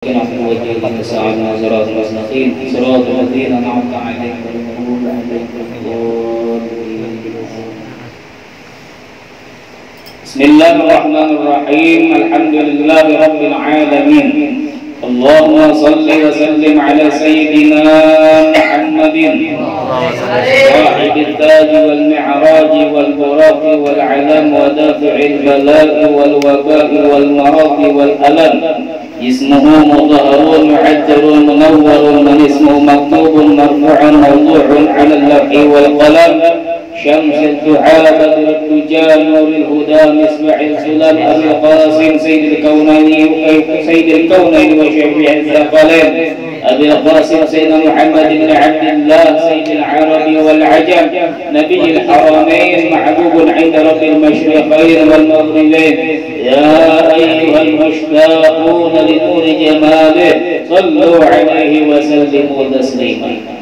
Bismillahirrahmanirrahim. Alhamdulillahirabbil alamin. Allahumma shalli wa sallim ala sayyidina Muhammadin sahibit taj wal mi'raj wal buraq wal alam wa dafi'il bala'i wal waba'i wal marad wal alam. Ismuhu mudhharun mu'ajjalun munawwarun man ismuhu maktubun marfu'un mawdu'un 'ala al-lawhi wal qalam. شمس الدعاء بدر الدجى نور الهدى مصباح السلام أبي القاسم سيد الكونين وشفيع الثقلين أبي القاسم سيدنا محمد بن عبد الله سيد العرب والعجم نبي الحرمين محبوب عند رب المشرقين والمغربين. يا أيها المشتاقون لنور جماله صلوا عليه وسلموا تسليما.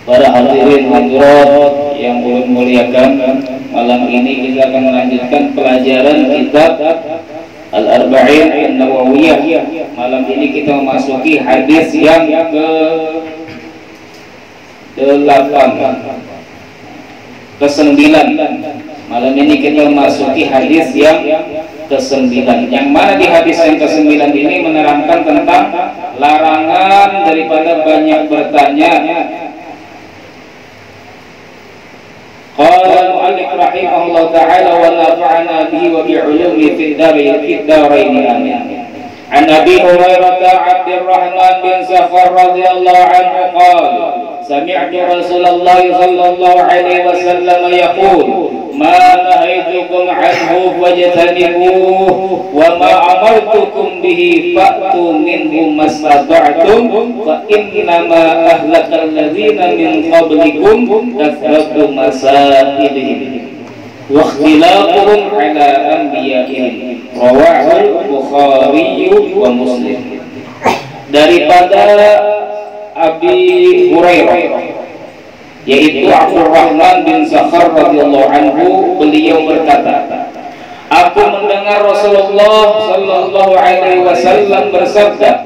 Para hadirin hadirat yang ulun muliakan, malam ini kita akan melanjutkan pelajaran kitab Al-Arba'in An-Nawawiyah. Malam ini kita memasuki hadis yang ke-8 ke-9. Malam ini kita memasuki hadis yang ke-9, yang mana di hadis yang ke-9 ini menerangkan tentang larangan daripada banyak bertanya. Qala al-mu'allif rahimahullah ta'ala wa nafa'ana bihi wa bi'ulumi fid darain amin. An Abi Hurairah Abdurrahman bin Sakhar radhiyallahu anhu qala sami'tu Rasulullah sallallahu alaihi wasallam yaqul ma nahaytukum anhu fajtanibuhu wa ma amartukum bihi fa'tu minhu mastata'tum fa innama ahlakal ladzina min qablikum kathratu masailihim wa ikhtilafuhum ala anbiya'ihim. Rawahu Bukhari wa Muslim. Daripada Abi Hurairah, yaitu Abdurrahman bin Sakhar radhiyallahu anhu, beliau berkata, aku mendengar Rasulullah sallallahu alaihi wasallam bersabda,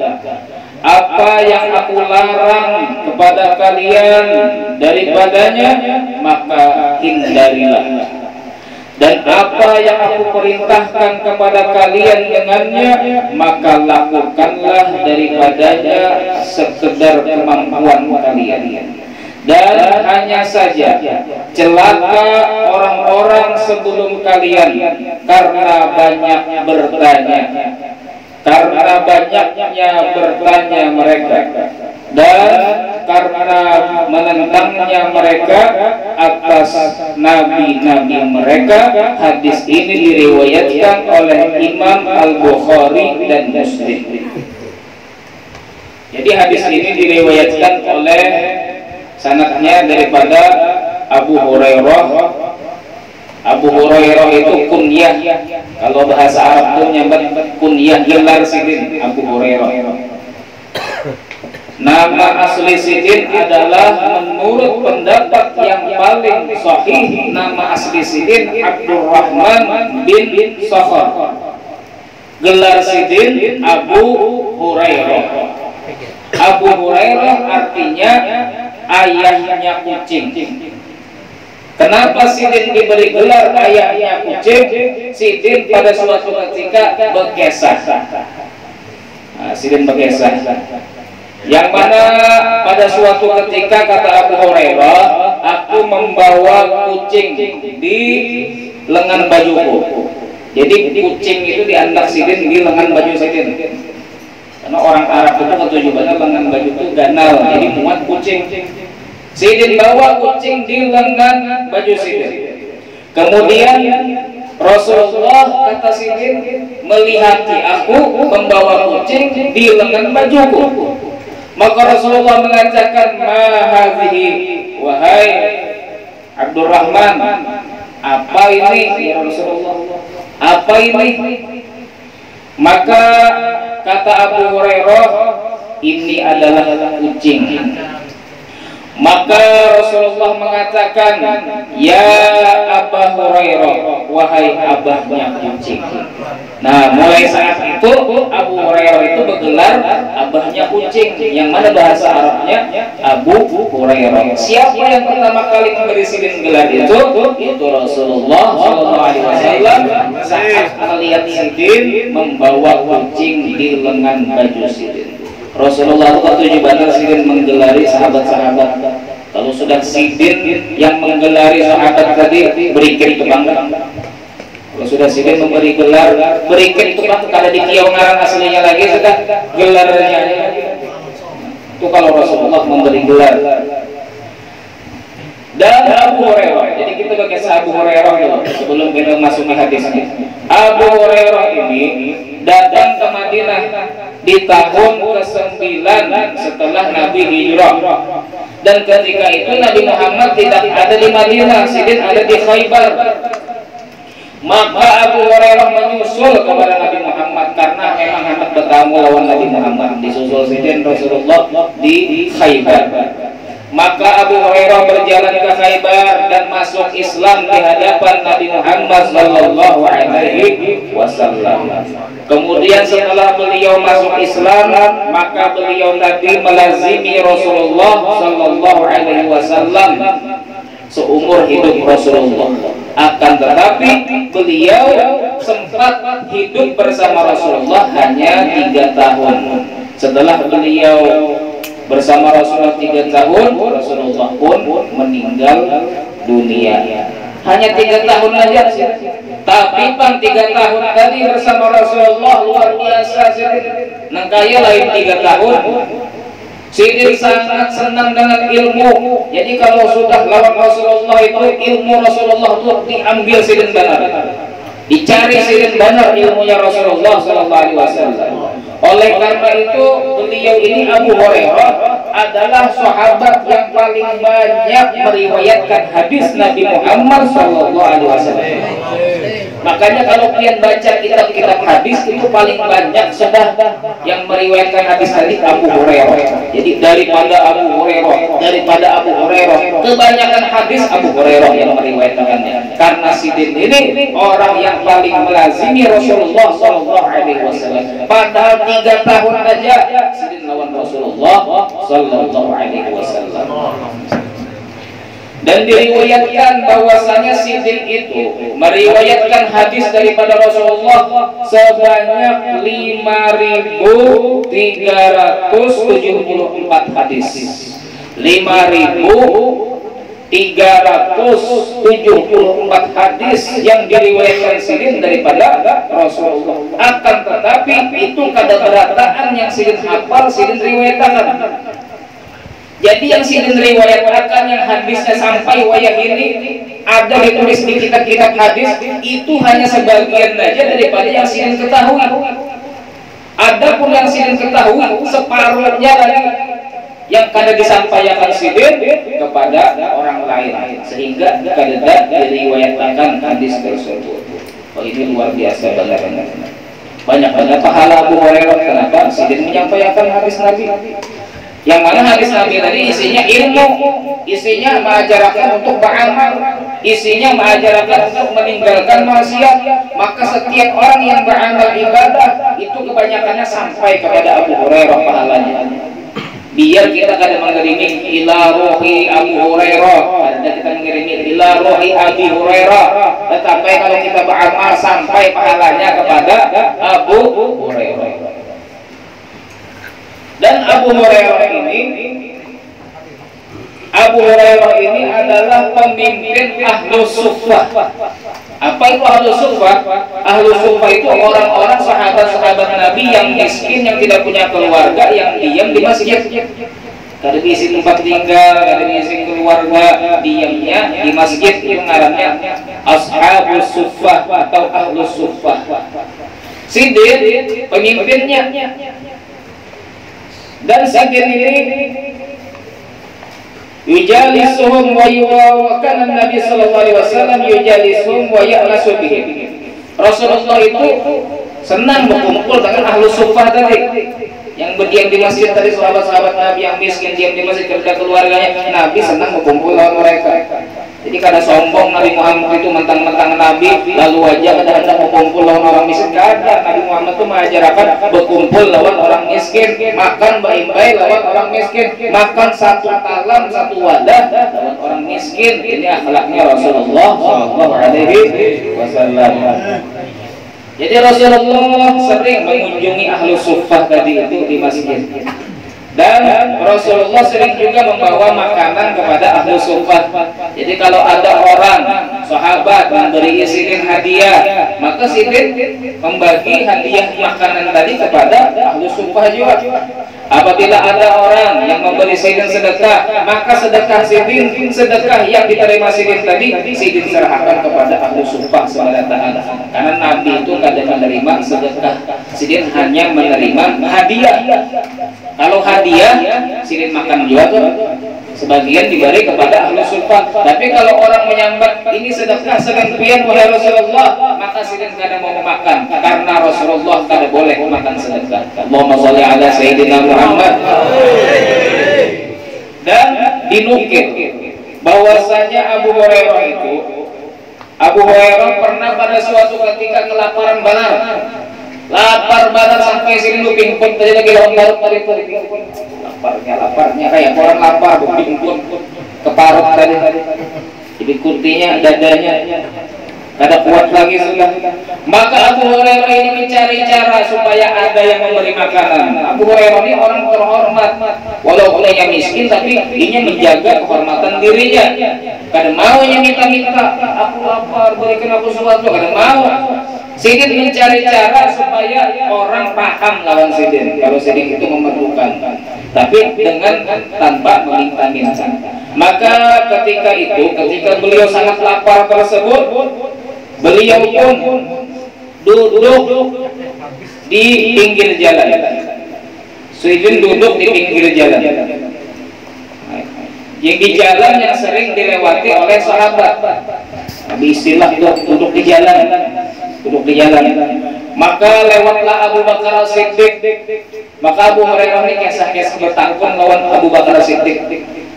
apa yang aku larang kepada kalian daripadanya maka hindarilah, dan apa yang aku perintahkan kepada kalian dengannya maka lakukanlah daripadanya sekedar kemampuan kalian. Dan hanya saja celaka orang-orang sebelum kalian karena banyak bertanya, karena banyaknya bertanya mereka, dan karena menentangnya mereka atas nabi-nabi mereka. Hadis ini diriwayatkan oleh Imam Al-Bukhari dan Muslim. Jadi hadis ini diriwayatkan oleh sanadnya daripada Abu Hurairah. Abu Hurairah itu kunyah, kalau bahasa Arab itu nyambat kunyah, gelar sidin Abu Hurairah. Nama asli sidin adalah, menurut pendapat yang paling sahih, nama asli sidin Abdurrahman bin Sakhar. Gelar sidin Abu Hurairah. Abu Hurairah artinya ayahnya kucing. Kenapa sidin diberi gelar ayahnya kucing? Sidin pada suatu ketika berkesah. Sidin berkesah, yang mana pada suatu ketika kata Abu Hurairah, aku membawa kucing di lengan bajuku. Jadi kucing itu diantar sidin di lengan baju sidin. Karena orang Arab itu ketujuannya lengan baju itu ganal, jadi muat kucing. Sidin bawa kucing di lengan baju sidin. Kemudian Rasulullah, kata sidin, melihati aku membawa kucing di lengan bajuku. Maka Rasulullah mengatakan, ma hadhihi, wahai Abdurrahman, apa ini ya Rasulullah? Apa ini? Maka kata Abu Hurairah, ini adalah kucing. Maka Rasulullah mengatakan, ya Abu Hurairah, wahai abahnya kucing. Nah, mulai saat itu itu Abu Hurairah itu bergelar abahnya kucing, yang mana bahasa Arabnya Abu Hurairah. Siapa yang pertama kali memberi sidin gelar itu? Itu Rasulullah SAW saat melihat sidin membawa kucing di lengan baju sidin. Rasulullah itu ketujuh benar sidin menggelari sahabat-sahabat. Kalau sudah sidin yang menggelari sahabat tadi, berikan kebanggaan. Kalau sudah sidin memberi gelar, berikan kebanggaan. Kada di kiau ngarang aslinya lagi, sudah gelarnya. Itu kalau Rasulullah memberi gelar. Dan Abu Hurairah, jadi kita pakai Abu Hurairah dulu sebelum kita masuk ke hadisnya. Abu Hurairah ini datang ke Madinah di tahun ke-9 setelah Nabi hijrah. Dan ketika itu Nabi Muhammad tidak ada di Madinah, sidin ada di Khaybar. Maka Abu Hurairah menyusul kepada Nabi Muhammad karena memang hendak bertamu lawan Nabi Muhammad. Disusul sidin Rasulullah di Khaybar. Maka Abu Hurairah berjalan ke Khaybar dan masuk Islam di hadapan Nabi Muhammad sallallahu alaihi wasallam. Kemudian setelah beliau masuk Islam, maka beliau tadi melazimi Rasulullah sallallahu alaihi wasallam seumur hidup Rasulullah. Akan tetapi beliau sempat hidup bersama Rasulullah hanya 3 tahun. Setelah beliau bersama Rasulullah 3 tahun, Rasulullah pun meninggal dunia. Hanya 3 tahun aja sih. Tapi 3 tahun tadi bersama Rasulullah luar biasa sih. Nangkaya lain 3 tahun. Sidin sangat senang dengan ilmu. Jadi kalau sudah lawan Rasulullah itu ilmu Rasulullah itu diambil sidin benar. Dicari sidin benar ilmunya Rasulullah sallallahu alaihi wasallam. Oleh karena itu beliau ini Abu Hurairah adalah sahabat yang paling banyak meriwayatkan hadis Nabi Muhammad sallallahu alaihi wasallam. Makanya kalau kalian baca kitab-kitab hadis itu paling banyak sudah yang meriwayatkan hadis tadi Abu Hurairah. Jadi daripada Abu Hurairah kebanyakan hadis Abu Hurairah yang meriwayatkannya. Karena sidin ini orang yang paling melazimi Rasulullah sallallahu alaihi wasallam. Padahal 3 tahun aja sidin lawan Rasulullah sallallahu alaihi wasallam. Dan diriwayatkan bahwasanya sidin itu meriwayatkan hadis daripada Rasulullah sebanyak 5.374 hadis. 5.374 hadis yang diriwayatkan sidin daripada Rasulullah. Akan tetapi itu kada berataan yang sidin hafal, sidin riwayatkan. Jadi yang sidin riwayatkan yang hadisnya sampai wayah ini ada ditulis di kitab-kitab hadis itu hanya sebagian saja daripada yang sidin ketahui. Ada pun yang sidin ketahui separuhnya lagi yang kada disampaikan sidin kepada orang lain sehingga kada diriwayatkan hadis tersebut. Oh, ini luar biasa banget. Banyak pahala Abu Hurairah kenapa sidin menyampaikan hadis Nabi. Yang mana hadis Nabi tadi isinya ilmu, isinya mengajarkan untuk beramal, isinya mengajarkan untuk meninggalkan maksiat. Maka setiap orang yang beramal ibadah itu kebanyakannya sampai kepada Abu Hurairah pahalanya. Biar kita kada mengirimi ila ruhi Abu Hurairah, ada kita mengirimi ila ruhi Abi Hurairah, tetapi kalau kita beramal sampai pahalanya kepada Abu Hurairah. Dan Abu Hurairah ini adalah pemimpin Ahlus Suffah. Apa itu Ahlus Suffah? Ahlus Suffah itu orang-orang sahabat-sahabat Nabi yang miskin, yang tidak punya keluarga, yang diam di masjid. Kada diisi tempat tinggal, kada diisi keluarga, diamnya di masjid. Itu ngarannya Ashabus Suffah atau Ahlus Suffah. Sidin pemimpinnya. Dan sidin ini yujalisuhum wa yuwakana Nabi sallallahu alaihi wasallam yujalisuhum wa ya'lasu bihim. Rasulullah itu senang berkumpul dengan Ahlus Suffah tadi yang berdiam di masjid tadi, sahabat-sahabat Nabi yang miskin diam di masjid kerja keluarganya. Nabi senang berkumpul dengan mereka. Jadi kada sombong Nabi Muhammad itu mentang-mentang Nabi lalu aja kada hendak berkumpul lawan orang miskin. Kada, Nabi Muhammad itu mengajarkan berkumpul lawan orang miskin, makan baik-baik lawan orang miskin, makan satu talam satu wadah lawan orang miskin. Ini akhlaknya Rasulullah Shallallahu Alaihi Wasallam. Jadi Rasulullah sering mengunjungi ahlu suffah tadi itu di masjid. Dan Rasulullah sering juga membawa makanan kepada ahlu suffah. Jadi kalau ada orang sahabat memberi sidin hadiah, maka sidin membagi hadiah makanan tadi kepada ahlu suffah juga. Apabila ada orang yang memberi sidin sedekah, maka sedekah sidin, sedekah yang diterima sidin tadi, sidin serahkan kepada ahlu suffah SWT. Karena Nabi itu kada menerima sedekah, sidin hanya menerima hadiah. Kalau hadiah, sidin makan juga tuh, sebagian diberi kepada ahlu suffah. Tapi kalau orang menyambat ini sedekah sekian wahai Rasulullah, maka sidin kada mau makan, karena Rasulullah kada boleh makan sedekah. Allahumma sholli ala sayyidina Muhammad. Dan dinukil bahwasanya Abu Hurairah pernah pada suatu ketika kelaparan benar. Lapar banget sampai sini lu pingpun tadi lagi lawan tadi itu laparnya kayak orang lapar pingpun keparut tadi jadi kurtinya dadanya kada kuat lagi sudah. Maka Abu Hurairah ini mencari cara supaya ada yang memberi makanan. Abu Hurairah ini orang terhormat, walaupun dia miskin tapi dia menjaga kehormatan dirinya. Kada mau yang minta-minta, aku lapar berikan aku sesuatu, kada mau. Sidin mencari cara supaya orang paham lawan sidin kalau sidin itu memerlukan, tapi dengan tanpa meminta-minta. Maka ketika beliau sangat lapar tersebut, beliau pun duduk di pinggir jalan. Sidin duduk di pinggir jalan. Yang di jalan yang sering dilewati oleh sahabat. Istilah duduk di jalan. Maka lewatlah Abu Bakar As-Siddiq. Maka Abu Hurairah ini kisah-kisah bertakun lawan Abu Bakar As-Siddiq.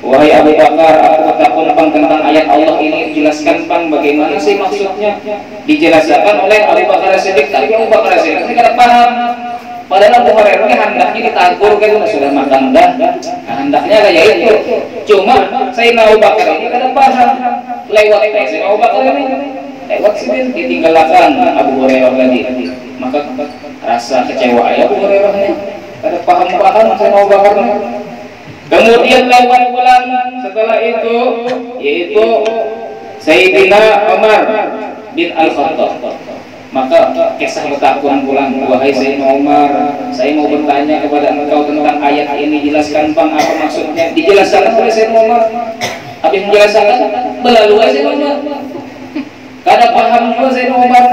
Wahai Abu Bakar, aku bertakun bang tentang ayat Allah ini, jelaskan bang bagaimana sih maksudnya. Dijelaskan oleh Abu Bakar As-Siddiq. Tapi Abu Bakar As-Siddiq ini kada paham. Padahal Abu Hurairah ini hendaknya ditagur kan sudah makan dah. Nah, hendaknya kayak itu. Cuma saya Abu Bakar ini kada paham. Lewat saya Abu Bakar ini lewat sidin ditinggalkan Abu Hurairah tadi. Maka rasa kecewa ya Abu Hurairah ini kada paham saya Abu Bakar. Kemudian lewat bulan setelah itu yaitu Sayyidina Umar bin Al-Khattab. Maka kisah bertakun pulang, wahai Sayyidina Umar, saya mau bertanya kepada engkau tentang ayat ini, jelaskan bang apa maksudnya. Dijelaskan oleh Sayyidina Umar. Habis menjelaskan berlalu Sayyidina Umar. Kada paham juga Sayyidina Umar.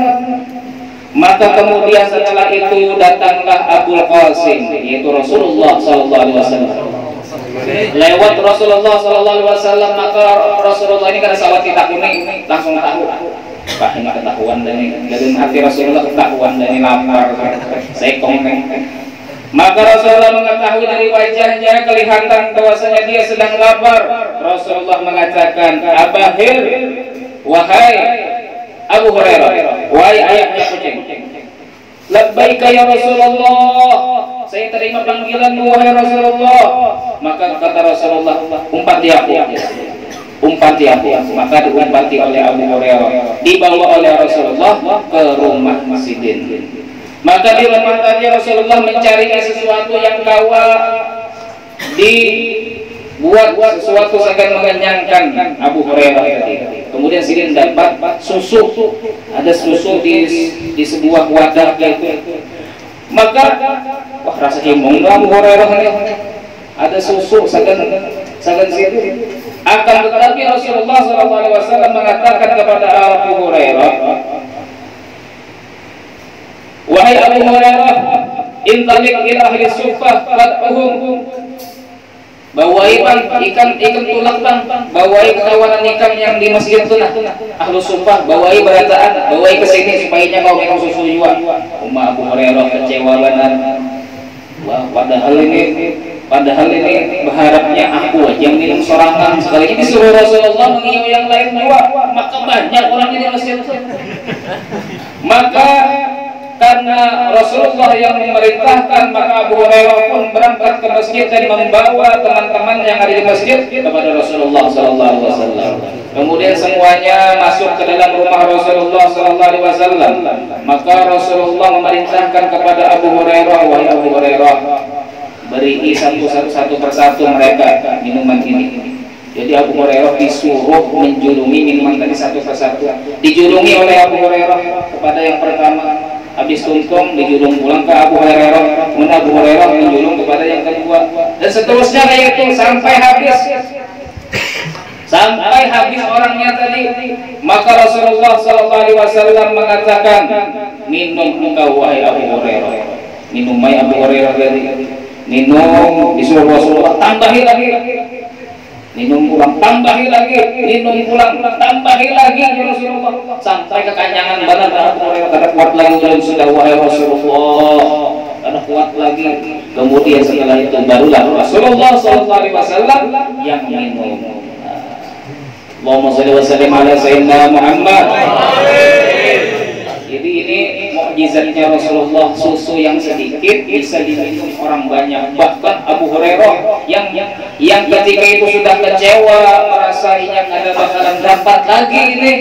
Maka kemudian setelah itu datanglah Abul Qasim, yaitu Rasulullah Sallallahu Alaihi Wasallam. Lewat Rasulullah Sallallahu Alaihi Wasallam, maka Rasulullah ini kada sawat ditakuni langsung tahu. Pak ini ketahuan dan dalam hati Rasulullah ketahuan dan lapar. Saya komeng. Maka Rasulullah mengetahui dari wajahnya kelihatan bahwasanya dia sedang lapar. Rasulullah mengatakan, Abahir, wahai Abu Hurairah, wahai ayahnya kucing. Labbaika ya Rasulullah, saya terima panggilanmu wahai Rasulullah. Maka kata Rasulullah, umpati aku. Maka diumpati oleh Abu Hurairah, dibawa oleh Rasulullah ke rumah Sidin. Maka di rumah tadi Rasulullah mencari sesuatu yang kawa, dibuat sesuatu akan mengenyangkan Abu Hurairah tadi. Kemudian Sidin dapat susu, ada susu di sebuah wadah gitu. Maka wah rasa himong Abu Hurairah ada susu sagan Sidin. Akan tetapi Rasulullah SAW mengatakan kepada Abu Hurairah, wahai Abu Hurairah, intalik ila ahli suffah fad'uhum, bawai bang ikan tulak bang, bawai kawanan ikan yang di masjid itu nah ahlu suffah, bawai berataan, bawai kesini supaya kau minum susu juga. Abu Hurairah kecewa benar. Wah, padahal ini Padahal ini berharapnya aku aja yang minum sorangan, sekali ini disuruh Rasulullah mengiu yang lain juga, maka banyak orangnya di masjid. Maka karena Rasulullah yang memerintahkan, maka Abu Hurairah pun berangkat ke masjid dan membawa teman-teman yang ada di masjid kepada Rasulullah SAW. Kemudian semuanya masuk ke dalam rumah Rasulullah SAW. Maka Rasulullah memerintahkan kepada Abu Hurairah, wahai Abu Hurairah, beri satu persatu mereka minuman ini. Jadi Abu Hurairah disuruh menjulungi minuman tadi satu persatu. Dijulungi oleh Abu Hurairah kepada yang pertama. Habis tuntung dijulung pulang ke Abu Hurairah, kemudian Abu Hurairah menjulung kepada yang kedua, dan seterusnya kayak itu sampai habis orangnya tadi. Maka Rasulullah SAW mengatakan, minum engkau wahai Abu Hurairah. Minum Abu Hurairah tadi, minum. Disuruh Rasulullah tambahi lagi, minum pulang, tambahi lagi, minum pulang, tambahi lagi ya Rasulullah, sampai kekanyangan benar. Karena kuat lagi belum sudah wahai Rasulullah, karena kuat lagi. Kemudian setelah itu barulah Rasulullah SAW yang minum. Allahumma shalli wa sallim ala sayyidina Muhammad. Jadi ini mukjizatnya Rasulullah, susu yang sedikit bisa diminum orang banyak. Bahkan Abu Hurairah yang ketika itu sudah kecewa, merasa inya ada bakalan dapat lagi ini,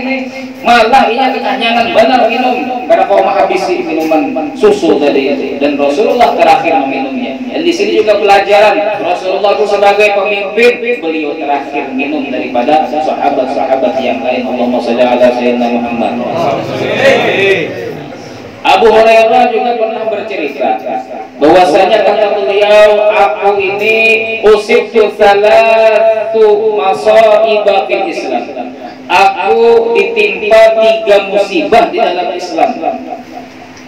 malah inya kekanyangan benar minum karena kau menghabisi minuman susu tadi itu. Dan Rasulullah terakhir meminumnya. Dan di sini juga pelajaran Rasulullah itu sebagai pemimpin, beliau terakhir minum daripada sahabat-sahabat yang lain. Allahumma shalli ala sayyidina Muhammad. Abu Hurairah juga pernah bercerita bahwasanya kata beliau, aku ini usibtu salatu masaiba fil Islam. Aku ditimpa 3 musibah di dalam Islam.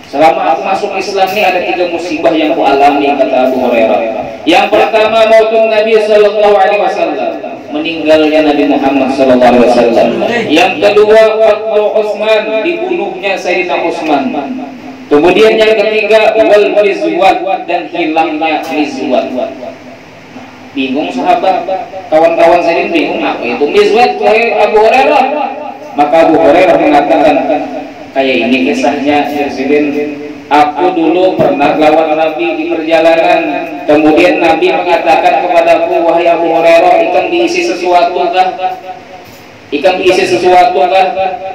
Selama aku masuk Islam ini ada 3 musibah yang aku alami, kata Abu Hurairah. Yang pertama, mautun Nabi sallallahu alaihi wasallam, meninggalnya Nabi Muhammad sallallahu alaihi wasallam. Yang kedua, qatlu Utsman, dibunuhnya Sayyidina Utsman. Kemudian yang ketiga, wal mizwat, dan hilangnya mizwat. Bingung sahabat, kawan-kawan saya bingung apa itu mizwat, Abu Hurairah. Maka Abu Hurairah mengatakan, kayak ini kisahnya Presiden. Aku dulu pernah lawan Nabi di perjalanan. Kemudian Nabi mengatakan kepadaku, wahai Abu Hurairah, ikan diisi sesuatu kah? Ikan diisi sesuatu kah?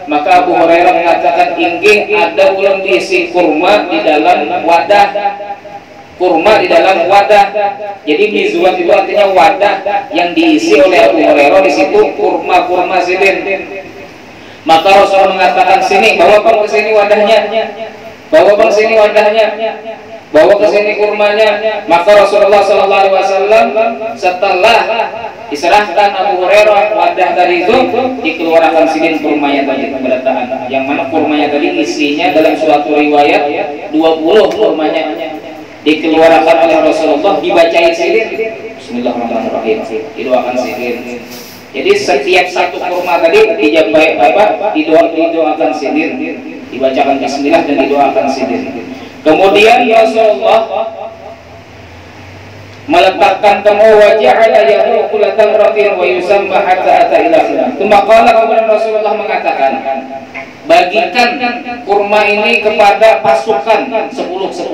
Maka Abu Hurairah mengatakan, inggih, ada ulang diisi kurma di dalam wadah. Kurma di dalam wadah. Jadi mizwat itu artinya wadah yang diisi oleh Abu Hurairah. Di situ kurma sidin. Maka Rasul mengatakan, sini, bawa ke sini wadahnya. Bawa ke sini wadahnya, bawa ke sini kurmanya. Maka Rasulullah SAW setelah diserahkan Abu Hurairah wadah tadi itu, dikeluarkan sidin kurmanya tadi keberatan. Yang mana kurmanya tadi isinya dalam suatu riwayat 20 kurmanya dikeluarkan oleh Rasulullah, dibacain sidin. Bismillahirrahmanirrahim. Didoakan sidin. Jadi setiap satu kurma tadi didoakan sidin, dibacakan bismillah dan didoakan sidin. Kemudian Rasulullah meletakkan temu wajah ala yahu kulatan ratin wa yusamma hatta ata ila khilaf. Qala, kemudian Rasulullah mengatakan, bagikan kurma ini kepada pasukan 10-10.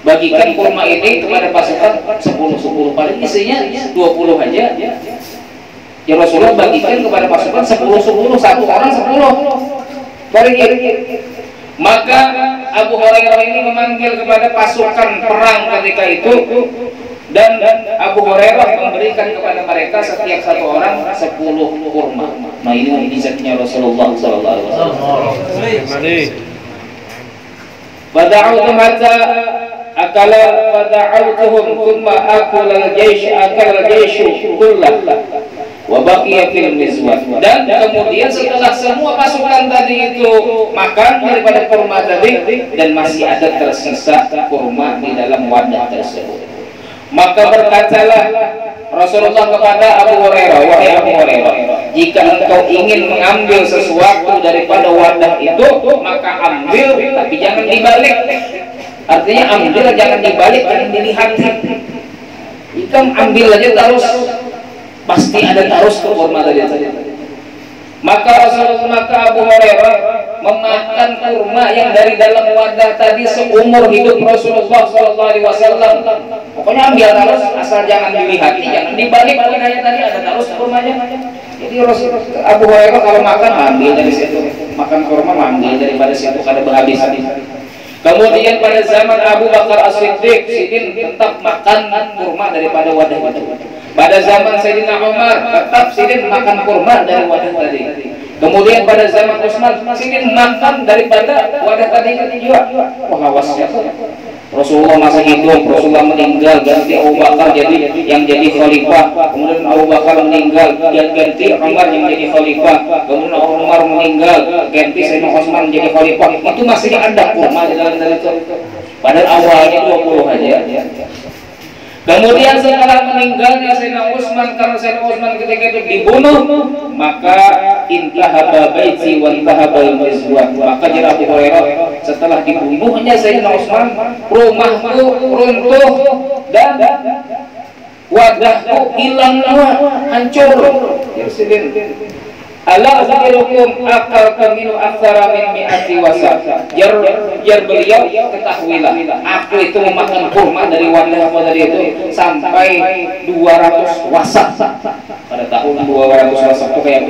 Bagikan kurma ini kepada pasukan 10-10. Paling isinya 20 aja. Ya Rasulullah bagikan kepada pasukan 10-10, satu orang 10. Maka Abu Hurairah ini memanggil kepada pasukan perang ketika itu, dan Abu Hurairah memberikan kepada mereka setiap satu orang 10 kurma. Nah ini mukjizatnya Rasulullah SAW. Bada'utum hatta akala bada'utuhum thumma akala al-jayshu kullah wa baqiya fil mizwat. Dan kemudian setelah semua pasukan tadi itu makan daripada kurma tadi, dan masih ada tersisa kurma di dalam wadah tersebut, maka berkatalah Rasulullah kepada Abu Hurairah, wahai Abu Hurairah, jika engkau ingin mengambil sesuatu daripada wadah itu, maka ambil, tapi jangan dibalik. Artinya ambil, jangan dibalik, jangan dilihat. Ikan ambil aja terus, pasti ada terus ke kurma tadi. Maka Abu Hurairah memakan kurma yang dari dalam wadah tadi seumur hidup Rasulullah SAW. Pokoknya ambil terus, asal jangan dilihat, jangan dibalik wadahnya tadi ada terus kurmanya. Jadi Abu Hurairah kalau makan ambil dari situ, makan kurma ambil daripada situ kada berhabis. Kemudian pada zaman Abu Bakar As-Siddiq, Sidin tetap makan kurma daripada wadah itu. Pada zaman Sayyidina Umar, tetap Sidin makan kurma dari wadah tadi. Kemudian pada zaman Utsman, Sidin makan daripada wadah tadi juga. Wah, awasnya. Rasulullah masih hidup, Rasulullah meninggal, ganti Abu Bakar jadi yang jadi khalifah. Kemudian Abu Bakar meninggal, ganti Umar yang jadi khalifah. Kemudian Umar meninggal, ganti Sayyidina Utsman jadi khalifah. Itu masih ada kurma di dalam itu. Padahal awalnya 20 aja. Kemudian setelah meninggalnya Sayyidina Utsman, karena Sayyidina Utsman ketika itu dibunuh, maka intahaba baiti wa intahabal mizwan. Maka jira Abu Hurairah, setelah dibunuhnya Sayyidina Utsman, rumahku runtuh dan wadahku hilang semua, hancur. Ya Sidin, ala ukhbirukum akal kaminu aktsara min mi'ati wasa. Jar beliau ketahuilah, aku itu memakan kurma dari wadah tadi itu sampai 200 wasak. Pada tahun 200 wasak itu kayak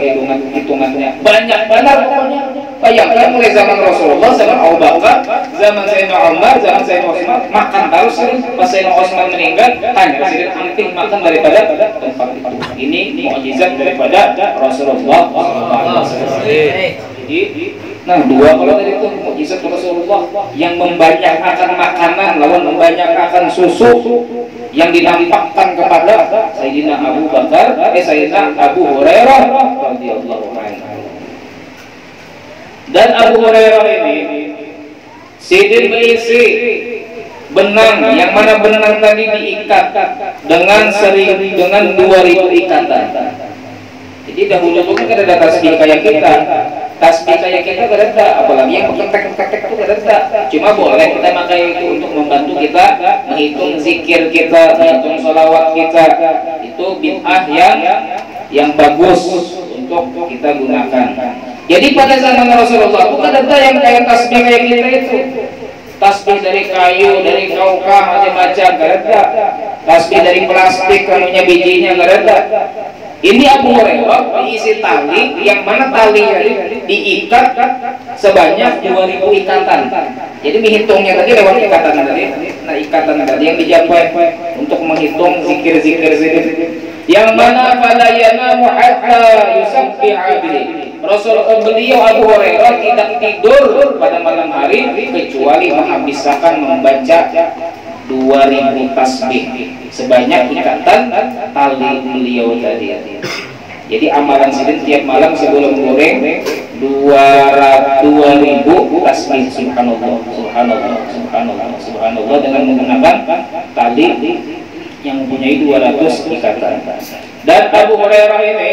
hitungannya banyak benar pokoknya. Bayangkan mulai zaman Rasulullah, zaman Abu Bakar, zaman Sayyidina Umar, zaman Sayyidina Utsman, makan terus. Pas Sayyidina Utsman meninggal, hanya Sidin anting makan daripada tempat itu. Ini mukjizat daripada Rasulullah. Jadi, nah dua kalau tadi itu mukjizat Rasulullah yang membanyakkan makanan lawan membanyakkan susu yang dinampakkan kepada Sayyidina Abu Bakar, Sayyidina Abu Hurairah radhiyallahu anhu. Dan Abu Hurairah ini Sidin berisi benang, yang mana benang tadi diikat dengan 2000 ikatan. Jadi dahulu itu kan ada tasbih kayak kita, ada, apalagi yang ketek itu ada. Cuma boleh kita pakai itu untuk membantu kita menghitung zikir kita, menghitung sholawat kita. Itu bid'ah yang bagus untuk kita gunakan. Jadi pada zaman Rasulullah itu kan ada yang kayak tasbih kayak kita itu. Tasbih dari kayu, dari kaukah macam-macam, ada. Tasbih dari plastik, kamunya bijinya ada. Ini Abu Hurairah diisi tali, yang mana talinya diikat sebanyak 2000 ikatan. Jadi menghitungnya tadi lewat ikatan tadi. Nah, ikatan tadi yang dijapai untuk menghitung zikir-zikir yang mana pada yanamu hatta yusabbiha bihi. Beliau Abu Hurairah tidak tidur pada malam hari kecuali menghabiskan membaca 2000 tasbih sebanyak ikatan tali beliau tadi. Jadi amalan Sidin tiap malam sebelum goreng 2000 tasbih subhanallah subhanallah subhanallah subhanallah dengan menggunakan tali yang mempunyai 200 ikatan. Dan Abu Hurairah ini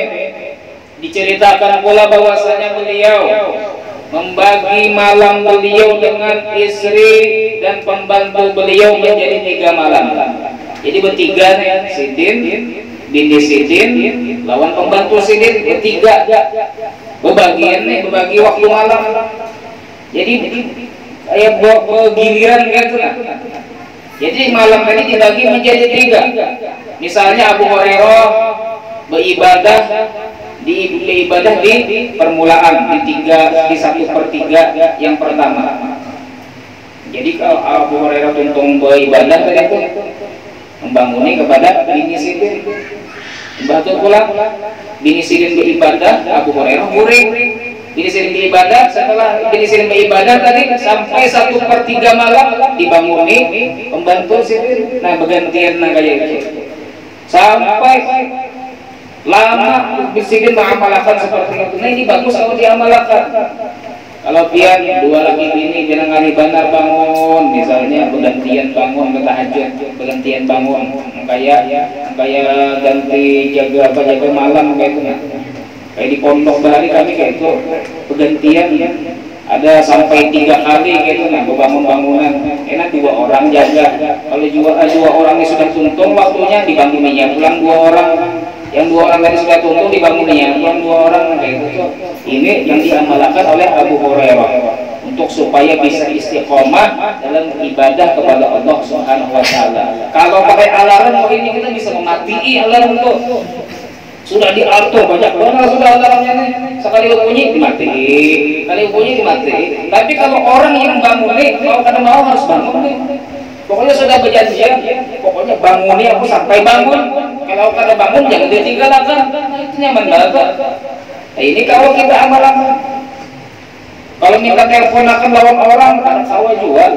diceritakan pula bahwasanya beliau membagi malam beliau dengan istri dan pembantu beliau menjadi 3 malam. Jadi bertiga nih, Sidin, bini Sidin, lawan pembantu Sidin bertiga. Berbagi waktu malam. Jadi kayak giliran gitu lah. Jadi malam tadi dibagi menjadi 3. Misalnya Abu Hurairah beribadah di permulaan di 1/3 yang pertama. Jadi kalau Abu Hurairah tuntung beribadah tadi itu membanguni kepada bini Sidin. Betul pula bini Sidin beribadah, Abu Hurairah muring. Bini Sidin beribadah, setelah bini Sidin beribadah tadi sampai 1/3 malam dibanguni pembantu Sidin. Nah, bergantian kayak itu sampai lama Sidin mengamalkan seperti itu. Nah, ini bagus kalau diamalkan. Kalau pian 2 laki bini jangan kali benar bangun, misalnya bergantian bangun ke tahajud, bergantian bangun kayak ganti jaga malam kayak itu. Kayak di pondok bahari kami kayak itu bergantian ada sampai 3 kali gitu. Nah, bangun bangunan enak 2 orang jaga. Kalau 2 orang ini sudah tuntung waktunya dibangunnya pulang 2 orang, yang 2 orang tadi sudah tuntung dibangunnya pulang 2 orang kayak gitu. Ini yang diamalkan oleh Abu Hurairah untuk supaya bisa istiqomah dalam ibadah kepada Allah Subhanahu wa taala. Kalau pakai alarm ini kita bisa mematiin alarm itu. Sudah diatur banyak banget sudah alarmnya nih. Sekali bunyi dimatiin, kali bunyi dimatiin. Tapi kalau orang yang bangun nih, mau kada mau harus bangun nih. Pokoknya sudah berjanjian, pokoknya bangun nih aku sampai bangun. Kalau kada bangun jangan ditinggalkan. Itu nyaman banget. Nah, ini kalau kita amal-amal. Kalau minta telepon akan lawan orang, kan kawa juga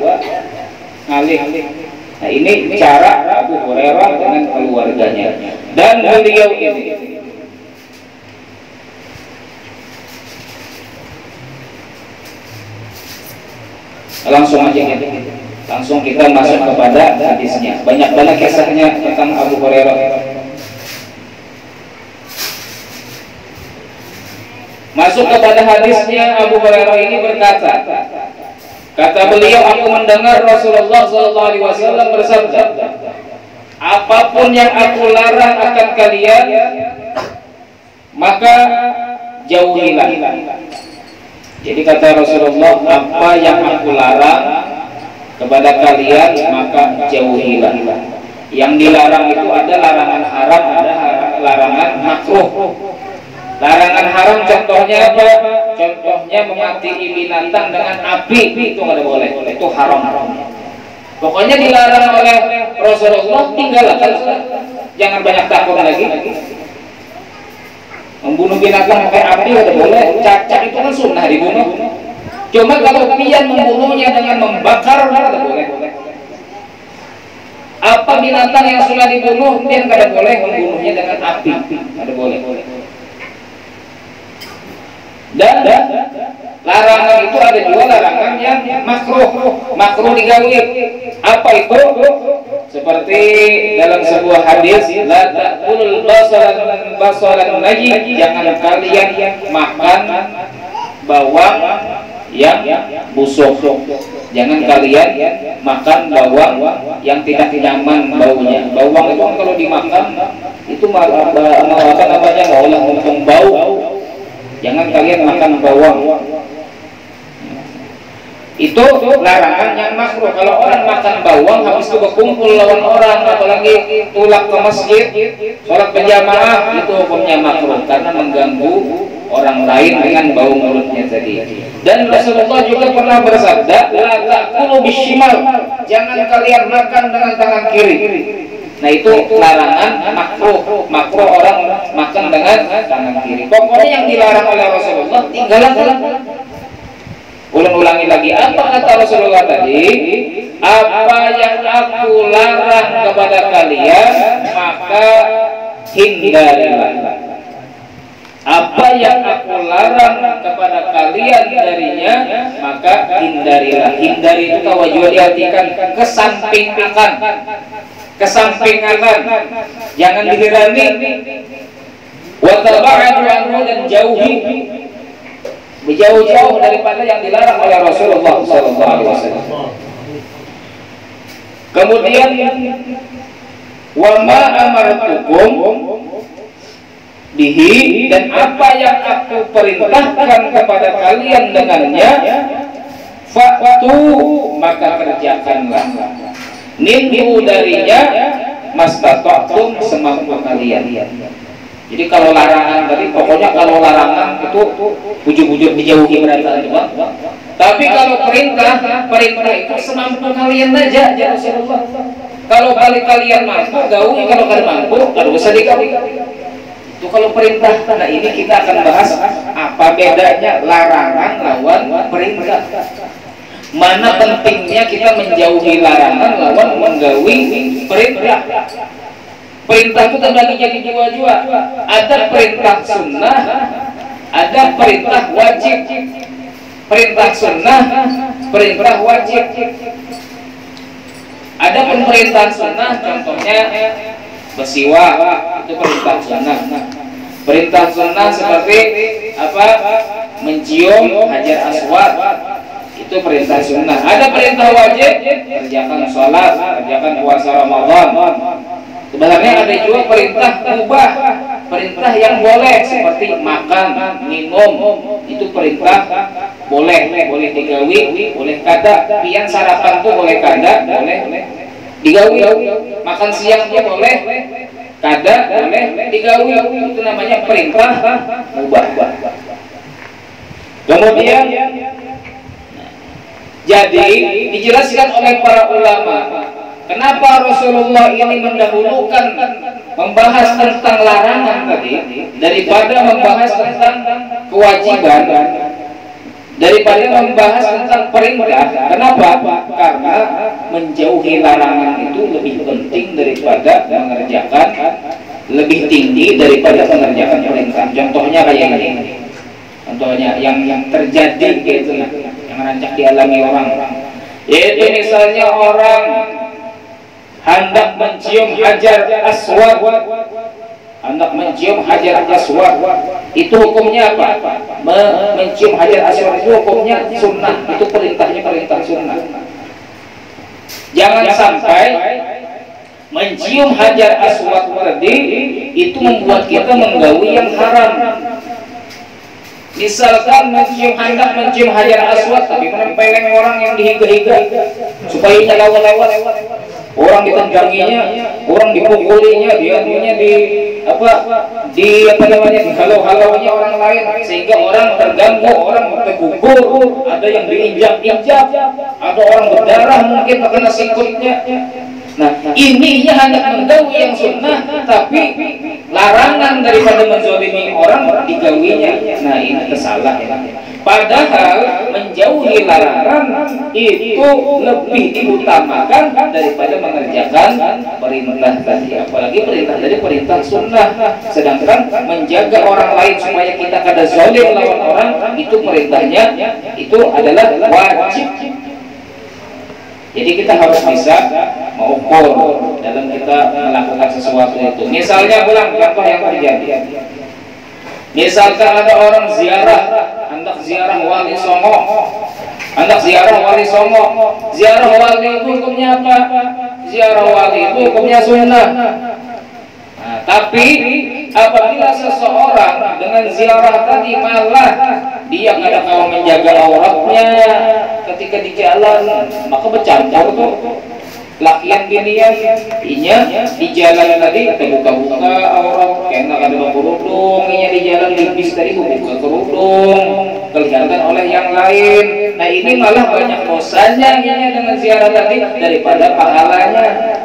ngalih. Nah, ini cara Abu Hurairah dengan keluarganya. Dan beliau ini langsung aja gitu. Langsung kita masuk kepada hadisnya. Banyak banget kisahnya tentang Abu Hurairah. Masuk kepada hadisnya, Abu Hurairah ini berkata, kata beliau, aku mendengar Rasulullah SAW bersabda, apapun yang aku larang akan kalian, maka jauhilah. Jadi kata Rasulullah, apa yang aku larang kepada kalian, maka jauhilah. Yang dilarang itu ada larangan haram, ada larangan makruh. Larangan haram contohnya apa? Contohnya memati binatang dengan api, itu nggak boleh, itu haram. Pokoknya dilarang oleh Rasulullah, tinggalkan, jangan banyak takut lagi. Membunuh binatang pakai api nggak boleh, cacak itu kan sunnah dibunuh. Cuma kalau pian membunuhnya dengan membakar nggak boleh. Apa binatang yang sudah dibunuh pian nggak boleh membunuhnya dengan api, nggak boleh. Dan larangan itu ada juga larangan yang makruh digawe. Apa itu? Seperti dalam sebuah hadis, la ta'kulul basaran najis, jangan kalian makan bawang yang busuk. Jangan kalian makan bawang yang tidak nyaman baunya. Bawang itu kalau dimakan itu malah mumpung bau. Jangan kalian makan bawang. Itu larangan yang makruh. Kalau orang makan bawang habis itu berkumpul lawan orang, apalagi tulak ke masjid, sholat berjamaah, itu hukumnya makruh karena mengganggu orang lain dengan bau mulutnya tadi. Dan Rasulullah juga pernah bersabda, la ta'kulu bishimal, jangan kalian makan dengan tangan kiri. Nah, itu larangan makruh orang makan dengan tangan kiri. Pokoknya yang dilarang oleh Rasulullah tinggalkan. Ulangi lagi, apa kata Rasulullah tadi? Apa yang aku larang kepada kalian, maka hindarilah. Apa yang aku larang kepada kalian darinya, maka hindarilah. Hindari itu kalau juga diartikan kesampingan, jangan dihirani. Wa taba'adu anhu, dan jauhi, berjauh-jauh daripada yang dilarang oleh Rasulullah SAW. Kemudian, wa ma amartukum bihi, dan apa yang aku perintahkan kepada kalian dengannya, fa'tu, maka kerjakanlah. Ninhu, darinya, mastata'tum, semampu kalian. Jadi kalau larangan tadi, pokoknya kalau larangan itu bujur-bujur dijauhi berarti. Tapi kalau perintah itu semampu kalian aja, ya Rasulullah. Kalau kalian mampu gauli, kalau kalian mampu, kalau bisa digauli. Itu kalau perintah. Nah, ini kita akan bahas apa bedanya larangan lawan perintah. Mana pentingnya kita menjauhi larangan lawan menggawi perintah. Perintah itu terbagi jadi dua. Ada perintah sunnah, ada perintah wajib. Perintah sunnah, perintah wajib. Ada perintah sunnah, contohnya bersiwak, itu perintah sunnah. Perintah sunnah seperti apa? mencium hajar aswad, itu perintah sunnah. Ada perintah wajib, kerjakan sholat, kerjakan puasa Ramadan. Sebenarnya ada juga perintah mubah, perintah yang boleh seperti makan, minum, itu perintah boleh digawi, boleh kada. Pian sarapan tuh boleh kada, boleh digawi. Makan siang tuh boleh kada, boleh digawi. Itu namanya perintah mubah. Kemudian jadi dijelaskan oleh para ulama, kenapa Rasulullah ini mendahulukan membahas tentang larangan tadi daripada membahas tentang kewajiban, daripada membahas tentang perintah. Kenapa? Karena menjauhi larangan itu lebih penting daripada mengerjakan, lebih tinggi daripada mengerjakan perintah. Contohnya kayak ini. Contohnya yang terjadi gitu, yang rancak dialami orang, yaitu misalnya orang hendak mencium hajar aswad, itu hukumnya apa? Mencium hajar aswad itu hukumnya sunnah, itu perintahnya perintah sunnah. Jangan sampai mencium hajar aswad tadi itu membuat kita menggawi yang haram. Misalkan hendak mencium hajar aswad tapi menempeleng orang yang dihiga-higa supaya lewat, orang ditendanginya, orang dipukulinya, dihalau-halaunya dihalau-halaunya orang lain sehingga orang terganggu, orang tergugur, ada yang diinjak-injak, ada orang berdarah mungkin terkena sikutnya. Nah, ini hanya menggawi yang sunnah, tapi larangan daripada menzalimi orang digawinya. Nah, ini kesalahan. Padahal menjauhi larangan itu lebih diutamakan daripada mengerjakan perintah tadi, apalagi perintah dari perintah sunnah. Sedangkan menjaga orang lain supaya kita kada zalim lawan orang, itu perintahnya itu adalah wajib. Jadi kita harus bisa mengukur dalam kita melakukan sesuatu itu. Misalnya contoh yang terjadi. Misalkan ada orang hendak ziarah wali songo. Ziarah wali itu hukumnya apa? Ziarah wali itu hukumnya sunnah. Nah, tapi apabila seseorang dengan ziarah tadi malah dia kada mau menjaga auratnya ketika di jalan, maka bercampur tuh lakian ginian, inya di jalan tadi terbuka-buka aurat, kena kada kerudung, inya di jalan di bis tadi buka kerudung, kelihatan oleh yang lain. Nah, ini malah banyak dosanya inya dengan ziarah tadi daripada pahalanya.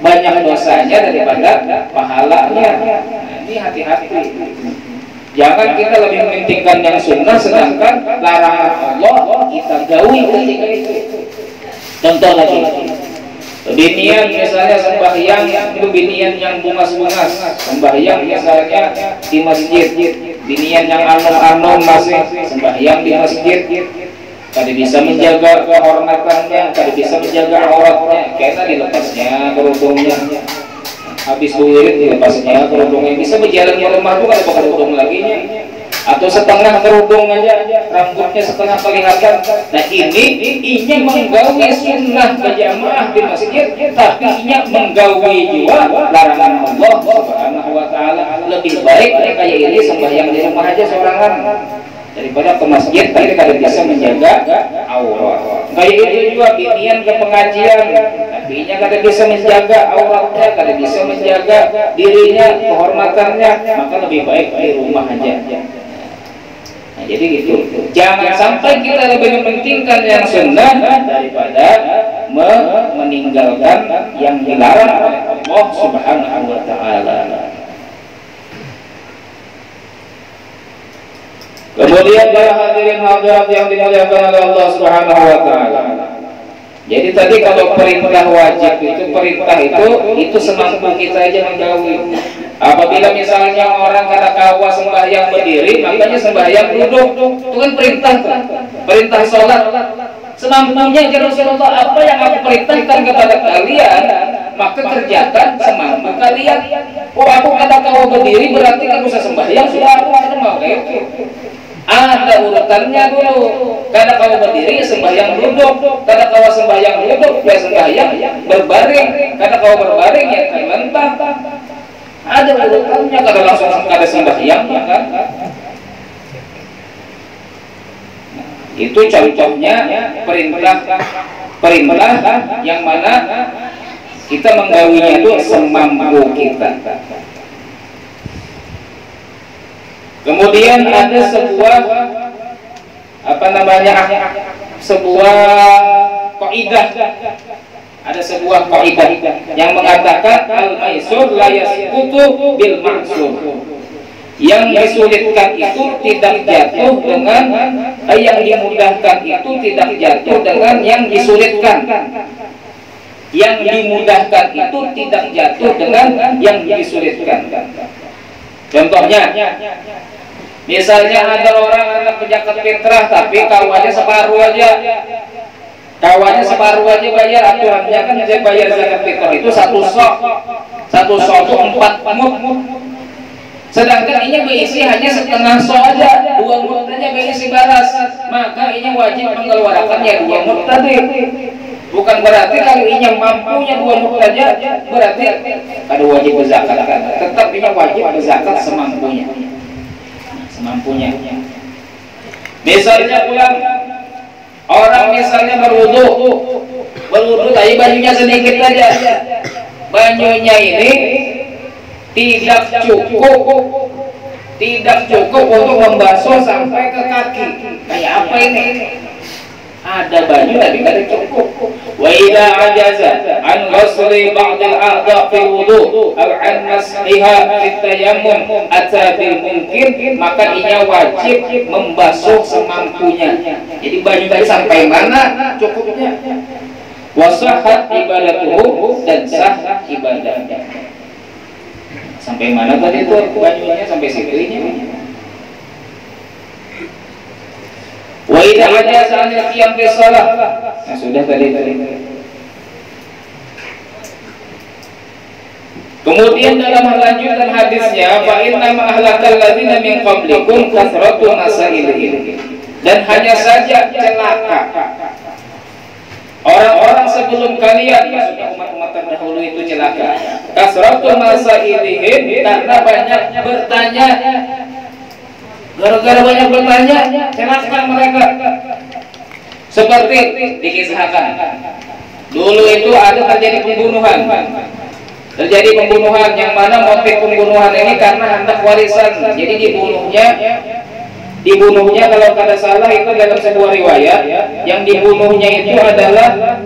Banyak dosanya daripada pahalanya. Nah, ini hati-hati. Jangan kita lebih mementingkan yang sunnah sedangkan larangan Allah kita gawi ketika itu. Contoh lagi, binian misalnya sembahyang itu binian yang bungas-bungas, sembahyang misalnya di masjid, binian yang anom-anom masih sembahyang di masjid, kada bisa menjaga kehormatannya, kada bisa menjaga auratnya, karena dilepasnya kerudungnya. Habis buirit dilepasnya kerudungnya, bisa berjalan ke rumah tuh kada pakai kerudung lagi nya, atau setengah kerudung aja, rambutnya setengah kelihatan. Nah, ini inya menggawi sunnah berjamaah di masjid, tapi inya menggawi juga larangan Allah Subhanahu wa taala. Lebih baik kayak ini sembahyang di rumah aja seorangan daripada ke masjid tapi kada bisa menjaga aurat. Kayak itu juga binian ke pengajian, tapi nya kada bisa menjaga auratnya, kada bisa menjaga dirinya, kehormatannya, maka lebih baik di rumah aja. Nah, jadi gitu. Jangan sampai kita lebih mementingkan yang sunnah daripada meninggalkan yang dilarang oleh Allah Subhanahu wa taala. Kemudian para hadirin hadirat yang dimuliakan oleh Allah Subhanahu wa taala. Jadi tadi kalau perintah wajib itu semampu kita aja menggawi. Apabila misalnya orang kata kawa sembahyang berdiri, makanya sembahyang duduk. Itu kan perintah sholat. Semampunya ya Rasulullah, apa yang aku perintahkan kepada kalian, maka kerjakan semampu kalian. Oh, aku kata kawa berdiri berarti kan bisa sembahyang, sudah aku mau kayak itu. Ada urutannya dulu. Kada kau berdiri sembahyang duduk, kada kau sembahyang duduk ya sembahyang berbaring, kada kau berbaring ya terlentang. Ada urutannya, kada langsung kada sembahyang ya kan? Itu contohnya perintah yang mana kita menggawinya itu semampu kita. Kemudian ada sebuah sebuah kaidah. Ada sebuah kaidah yang mengatakan al-maisur la yasqutu bil maksur. Yang disulitkan itu tidak jatuh dengan yang dimudahkan itu tidak jatuh dengan yang disulitkan. Yang dimudahkan itu tidak jatuh dengan yang disulitkan. Contohnya, misalnya ada orang anak pejabat fitrah tapi kawannya separuh aja. Kawannya separuh aja bayar, aturannya kan dia bayar zakat fitrah itu satu sok itu 4 mud. Sedangkan ini berisi hanya setengah sok aja, 2 mud aja berisi baras, maka ini wajib mengeluarkan ya 2 mud tadi. Bukan berarti kalau ini mampunya 2 mud aja berarti ada wajib berzakat, kan? Tetap ini wajib berzakat semampunya. Misalnya pulang orang misalnya berwudu tapi bajunya sedikit aja, bajunya ini tidak cukup untuk membasuh sampai ke kaki. Kayak apa ini? Ada baju tapi tidak cukup. Wa idza ajaza an ghusli ba'd al-a'dha' fil wudu' aw an mashiha fit tayammum ata bil mungkin, maka ia wajib membasuh semampunya. Jadi baju tadi sampai mana cukupnya. Wa sahhat ibadatuhu, dan sah ibadahnya. Sampai mana tadi itu bajunya? Sampai situ. Wa idza ajaza an qiyam fi shalah. Nah, sudah tadi. Kemudian dalam lanjutan hadisnya, fa inna ma ahlakal ladzina min qablikum kathratu masailihim. Dan hanya saja celaka orang-orang sebelum kalian, maksudnya umat-umat terdahulu itu celaka. Kasratu masailihim, karena banyak bertanya. Gara-gara banyak bertanya, celaka mereka. Seperti dikisahkan, dulu itu ada terjadi pembunuhan. Yang mana motif pembunuhan ini karena hendak warisan. Jadi dibunuhnya kalau kada salah itu dalam sebuah riwayat, yang dibunuhnya itu adalah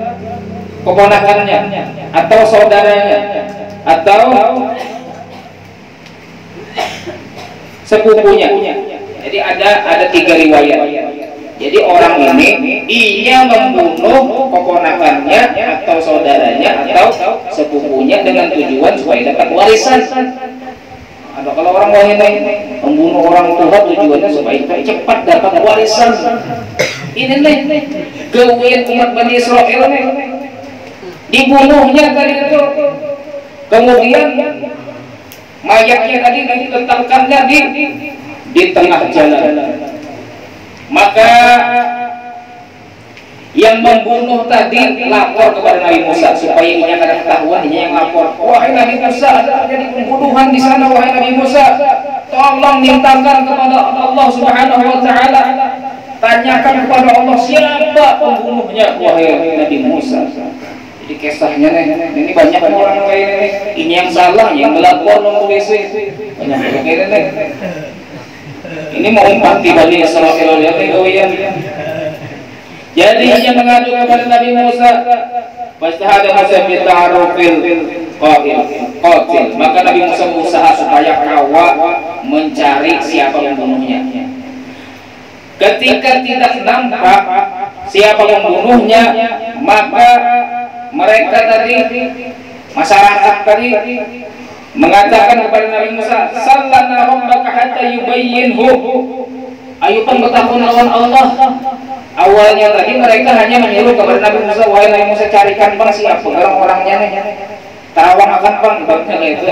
keponakannya atau saudaranya atau sepupunya. Jadi ada 3 riwayat. Jadi orang ini ia membunuh keponakannya atau saudaranya atau sepupunya dengan tujuan supaya dapat warisan. Ada kalau orang lain membunuh orang tua tujuannya supaya cepat dapat warisan. Ini nih gawean umat Bani Israil nih. Dibunuhnya tadi itu. Kemudian mayatnya tadi diletakkannya di tengah jalan. Maka yang membunuh tadi lapor kepada Nabi Musa supaya ia kada ketahuan, dia yang lapor. Wahai Nabi Musa, ada terjadi pembunuhan di sana. Wahai Nabi Musa, tolong mintakan kepada Allah Subhanahu wa taala, tanyakan kepada Allah siapa pembunuhnya. Wahai Nabi Musa. Jadi kisahnya ini banyak orang kayak ini yang salah, yang melapor non polisi. Banyak kayak ini. Ini mau umpat di Bani Israil ya, jadi ia mengadu kepada Nabi Musa. Fastahada Musa bi ta'arufil qatil. Maka Nabi Musa berusaha supaya kawa mencari siapa pembunuhnya. Ketika tidak nampak siapa pembunuhnya, maka mereka tadi, masyarakat tadi mengatakan kepada Nabi Musa, "Sallana rabbaka hatta yubayyinhu." Ayo bertakun lawan Allah. Awalnya tadi mereka hanya menyuruh kepada Nabi Musa, wahai Nabi Musa, carikan bang siapa orang-orangnya nih. Terawang akan bang, ibaratnya itu.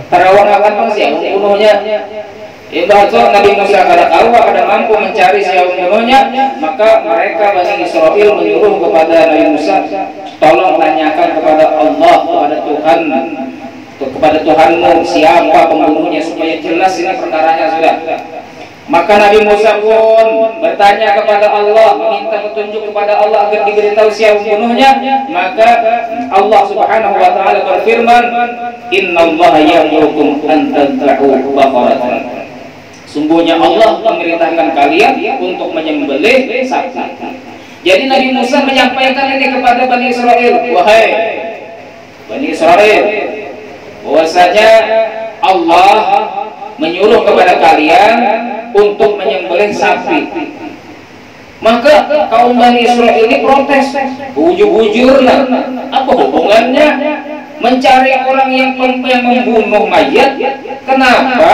Terawang akan bang siapa pembunuhnya. Ibarat Nabi Musa kada mampu mencari siapa pembunuhnya, maka mereka Bani Israel menyuruh kepada Nabi Musa, tolong tanyakan kepada Allah, kepada Tuhanmu siapa pembunuhnya supaya jelas ini perkaranya sudah. Maka Nabi Musa pun bertanya kepada Allah, meminta petunjuk kepada Allah agar diberitahu siapa pembunuhnya. Maka Allah Subhanahu wa taala berfirman, "Innallaha ya'murukum an tadhbahu baqaratan." Sungguhnya Allah memerintahkan kalian untuk menyembelih sapi. Jadi Nabi Musa menyampaikan ini kepada Bani Israel, wahai Bani Israel, bahwasanya Allah menyuruh kepada kalian untuk menyembelih sapi. Maka kaum Bani Israel ini protes, bujur-bujur lah, apa hubungannya mencari orang yang membunuh mayat? Kenapa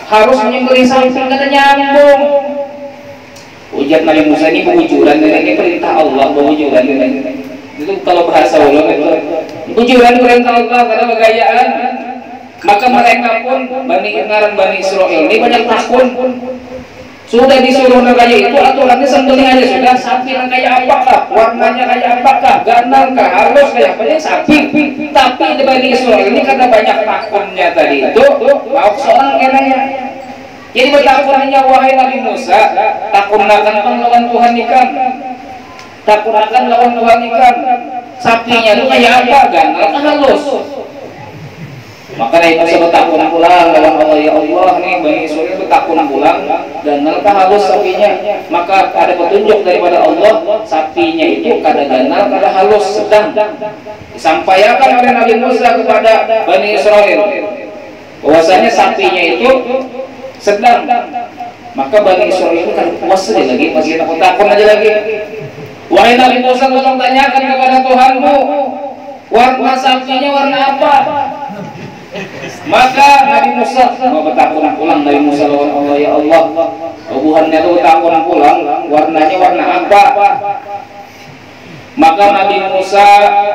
harus menyembelih sapi? Kata nyambung. Ujar Nabi Musa ini bujuran, ini perintah Allah, bujuran itu kalau bahasa ulama itu bujuran perintah Allah, karena begayaan. Maka mereka pun Bani Israel ini banyak takut. Sudah disuruh negara itu aturannya sembelih aja sudah. Sapi yang kayak apakah, warnanya kayak apakah, ganal kah, halus kayak apa, sapi. Tapi di Bani Israel ini karena banyak takutnya tadi itu, mau seorang kenanya. Jadi bertakutnya wahai Nabi Musa, takunakan lawan Tuhan ikan, takunakan lawan Tuhan ikan. Sapinya itu kayak apa, ganal kah, halus. Maka Nabi Musa bertakun pulang lawan Allah, ya Allah nih Bani Israel bertakun pulang dan nalkah halus sapinya. Maka ada petunjuk daripada Allah, sapinya itu kada ganal kada halus, sedang. Disampaikan oleh Nabi Musa kepada Bani Israel bahwasanya sapinya itu sedang. Maka Bani Israel itu kan puas saja lagi, masih takut aja lagi. Wahai Nabi Musa, tolong tanyakan kepada Tuhanmu, warna sapinya warna apa? Maka Nabi Musa mau bertakun pulang. Nabi Musa lawan Allah, ya Allah, hubungannya itu bertakun pulang, warnanya warna apa? Maka Nabi Musa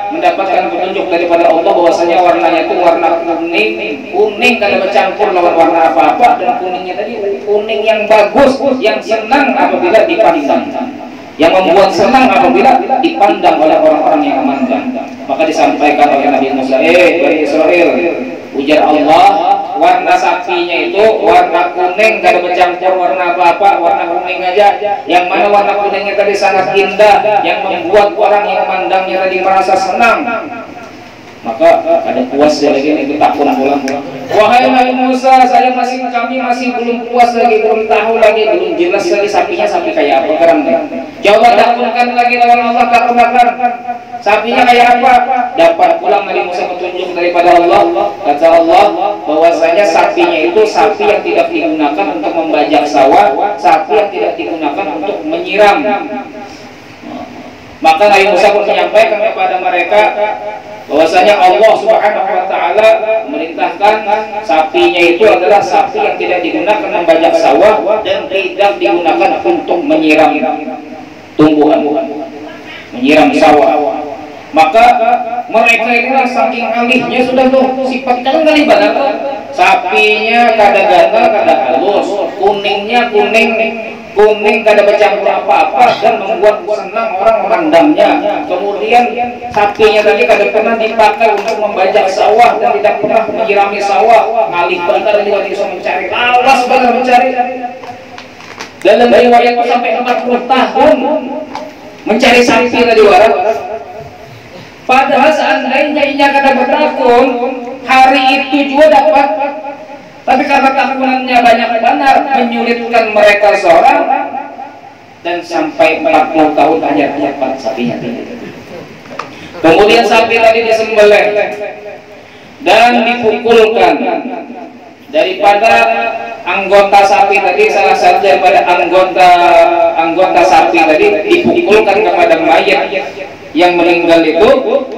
mendapatkan petunjuk daripada Allah bahwasanya warnanya itu warna kuning kada bercampur lawan warna apa-apa, dan kuningnya tadi kuning yang bagus, yang senang apabila dipandang, yang membuat senang apabila dipandang oleh orang-orang yang memandang. Maka disampaikan oleh Nabi Musa, Bani Israel, ujar Allah, warna sapinya itu warna kuning, gak ada bercampur warna apa-apa, warna kuning aja. Yang mana warna kuningnya tadi sangat indah, yang membuat orang yang memandangnya tadi merasa senang. Maka ada puas lagi ini takut pulang. Wahai Nabi Musa, kami masih belum puas lagi, belum tahu lagi, belum jelas lagi sapinya sapi kayak apa sekarang. Coba takunkan lagi lawan Allah, takunkan sapinya kayak apa. Dapat pulang Nabi Musa petunjuk daripada Allah. Kata Allah bahwasanya sapinya itu sapi yang tidak digunakan untuk membajak sawah, sapi yang tidak digunakan untuk menyiram. Maka Nabi Musa pun menyampaikan kepada mereka bahwasanya Allah Subhanahu wa taala memerintahkan sapinya itu adalah sapi yang tidak digunakan membajak sawah dan tidak digunakan untuk menyiram tumbuhan, menyiram sawah. Maka mereka inilah saking alihnya sudah tuh sifat kan kali banget. Sapinya kada ganal kada halus, kuningnya kuning kada bercampur apa-apa dan membuat senang orang memandangnya. Kemudian sapinya tadi kada pernah dipakai untuk membajak sawah dan tidak pernah menyirami sawah. Ngalih benar juga bisa mencari, awas benar mencari. Dalam riwayat itu sampai 40 tahun mencari sapi tadi waras. Padahal seandainya inya kada bertakun, hari itu juga dapat. Tapi karena takunannya banyak benar, menyulitkan mereka seorang, dan sampai 40 tahun hanya dapat sapinya. Kemudian sapi tadi disembelih dan dipukulkan. Daripada anggota sapi tadi, salah satu daripada anggota sapi tadi dipukulkan kepada mayat yang meninggal itu,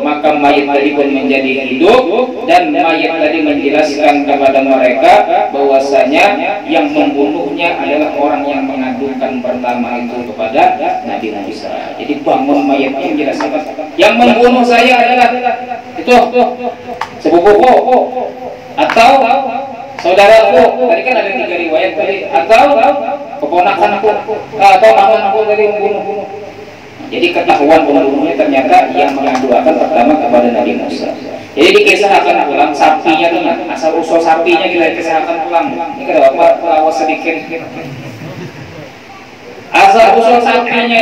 maka mayat tadi pun menjadi hidup, dan mayat tadi menjelaskan kepada mereka bahwasanya yang membunuhnya adalah orang yang mengadukan pertama itu kepada Nabi Musa. Jadi bangun mayatnya menjelaskan, yang membunuh saya adalah itu sepupuku, atau saudaraku, tadi kan ada 3 riwayat tadi, atau keponakanku, atau pamanku tadi membunuh. Jadi ketahuan pembunuhnya ternyata yang mengadukan pertama kepada Nabi Musa. Jadi dikisahkan pulang sapinya tuh, asal usul sapinya kita kisahkan pulang. Ini kenapa apa lawas sedikit. Asal usul sapinya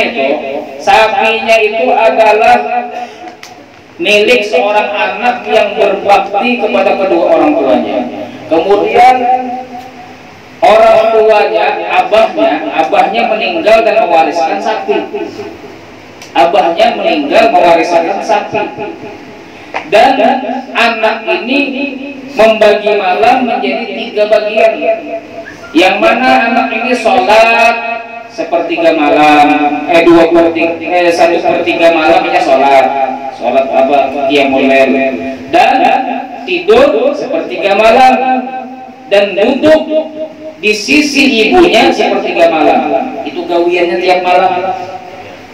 itu adalah milik seorang anak yang berbakti kepada kedua orang tuanya. Kemudian orang tuanya, abahnya meninggal dan mewariskan sapi. Abahnya meninggal mewariskan sapi. Dan anak ini membagi malam menjadi 3 bagian. Yang mana anak ini sholat sepertiga malam, 1/3 malamnya sholat apa qiyamul lail, dan tidur sepertiga malam, dan duduk di sisi ibunya sepertiga malam. Itu gawiannya tiap malam.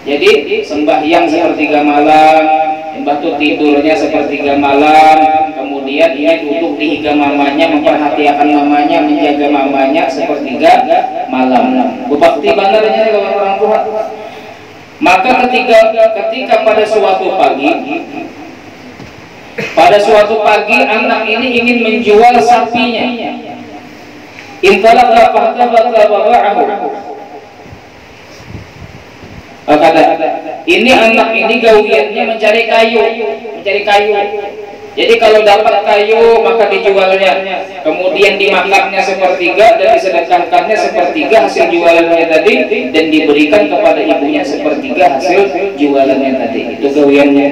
Jadi sembahyang sepertiga malam, batu tidurnya sepertiga malam, kemudian ia duduk di higa mamanya, memperhatikan mamanya, menjaga mamanya sepertiga malam. Berbakti banarnya kalau orang tua. Maka ketika pada suatu pagi anak ini ingin menjual sapinya. Intalaqa fahtabatabahu. Ini anak ini gawiannya mencari kayu. Jadi kalau dapat kayu maka dijualnya, kemudian dimakannya sepertiga dan disedekahkannya sepertiga hasil jualannya tadi, dan diberikan kepada ibunya sepertiga hasil jualannya tadi. Itu gawiannya.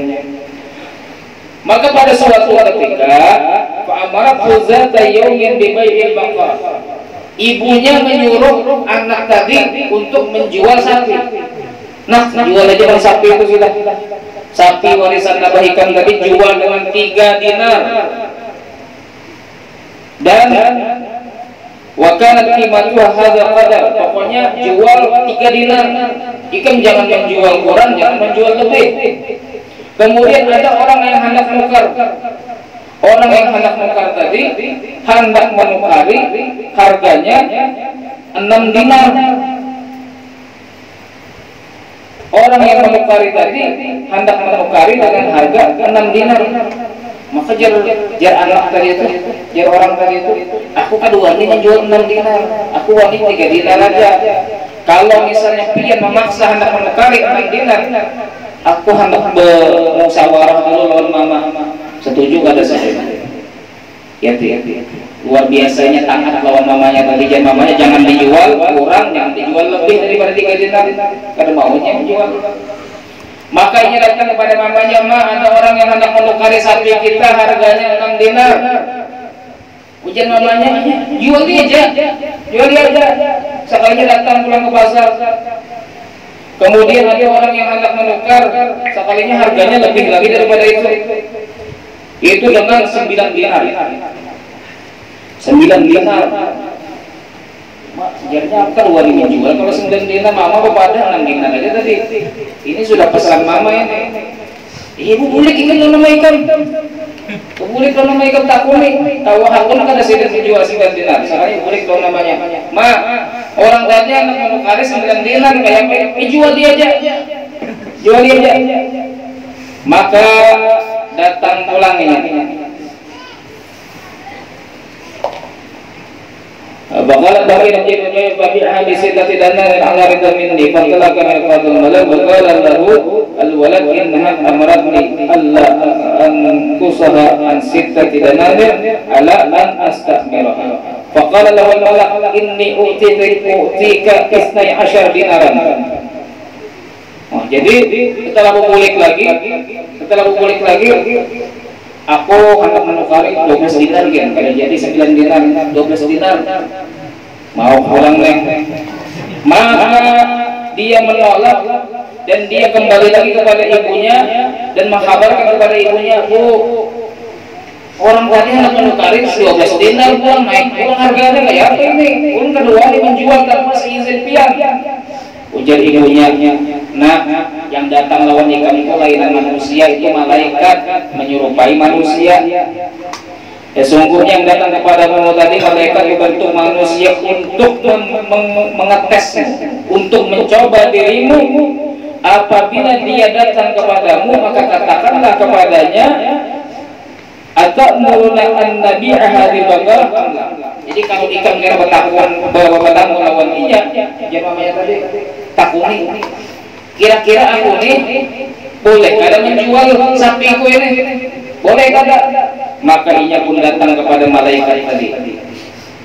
Maka pada suatu ketika, fa'amarat zata yaumin bi bai'il baqar. Ibunya menyuruh anak tadi untuk menjual sapi. Nah, jual aja bang sapi itu sudah. Sapi warisan nabahikan tadi jual dengan 3 dinar. Dan wa kanat qimatuha hadza qadar. Pokoknya jual 3 dinar. Ikan jangan menjual kurang, jangan menjual lebih. Kemudian ada orang yang hendak menukar. Orang yang hendak menukar tadi hendak menukari harganya 6 dinar. Orang yang menukari tadi hendak menukari dengan harga 6 dinar. Maka jar anak tadi itu, jar orang tadi itu, aku kan wani menjual 6 dinar, aku wani 3 dinar aja. Kalau misalnya pian memaksa hendak menukari 6 dinar, aku hendak bermusyawarah dulu lawan mama. Setuju kada saya? Ya, luar biasanya taat lawan mamanya tadi. Mamanya jangan dijual kurang, jangan dijual lebih daripada 3 dinar. Kada maunya menjual. Makanya datang kepada mamanya, "Ma, ada orang yang hendak menukari sapi kita harganya 6 dinar." Ujian mamanya, "Jual dia aja." Sekalinya datang pulang ke pasar. Kemudian ada orang yang hendak menukar, sekalinya harganya lebih lagi daripada itu. Itu dengan 9 dinar. 9 dinar. Sejarahnya apa wani menjual kalau 9 dinar, mama bapak ada 6 dinar aja tadi. Ini sudah pesan mama ini. Ibu boleh ikan nama ikan. Boleh kalau nama ikan tak boleh. Tahu hakun kan ada sedang menjual 9 dinar. Sekarang boleh kalau namanya. Ma, orang tadi anak menukari 9 dinar kayak jual dia aja. Jual dia aja. Maka datang pulang ini. Bakalan bagi nabi babi hadis tadi dana ala ridha minni fatalaka min qadul malak wa qala lahu al walad innaha amaratni alla an kusaha an sittati danadir ala an astakmiraha faqala lahu al malak inni utika 12 dinaran. Jadi setelah berbulik lagi aku hendak menukari 12 dinar kan, kalau jadi 9 dinar, 12 dinar mau pulang neng. Maka dia menolak dan dia kembali lagi kepada ibunya dan mengkabarkan kepada ibunya, "Bu, orang tadi hendak menukari 12 dinar, pulang harganya kayak apa ini? Pun kedua dia menjual tanpa seizin pian." Ujar ibunya, "Nah, yang datang lawan ikam itu lainan manusia, itu malaikat menyerupai manusia. Sesungguhnya yang datang kepadamu tadi malaikat berbentuk manusia untuk mengetes, untuk mencoba dirimu. Apabila dia datang kepadamu, maka katakanlah kepadanya, atamuruna an-nabi'a hadhihi baqarah. Jadi kalau ikan kira bertakun lawan iya, jawabnya tadi takuni. Kira-kira aku nih boleh kada menjual sapiku ini? Boleh kada? Maka ia pun datang kepada malaikat tadi.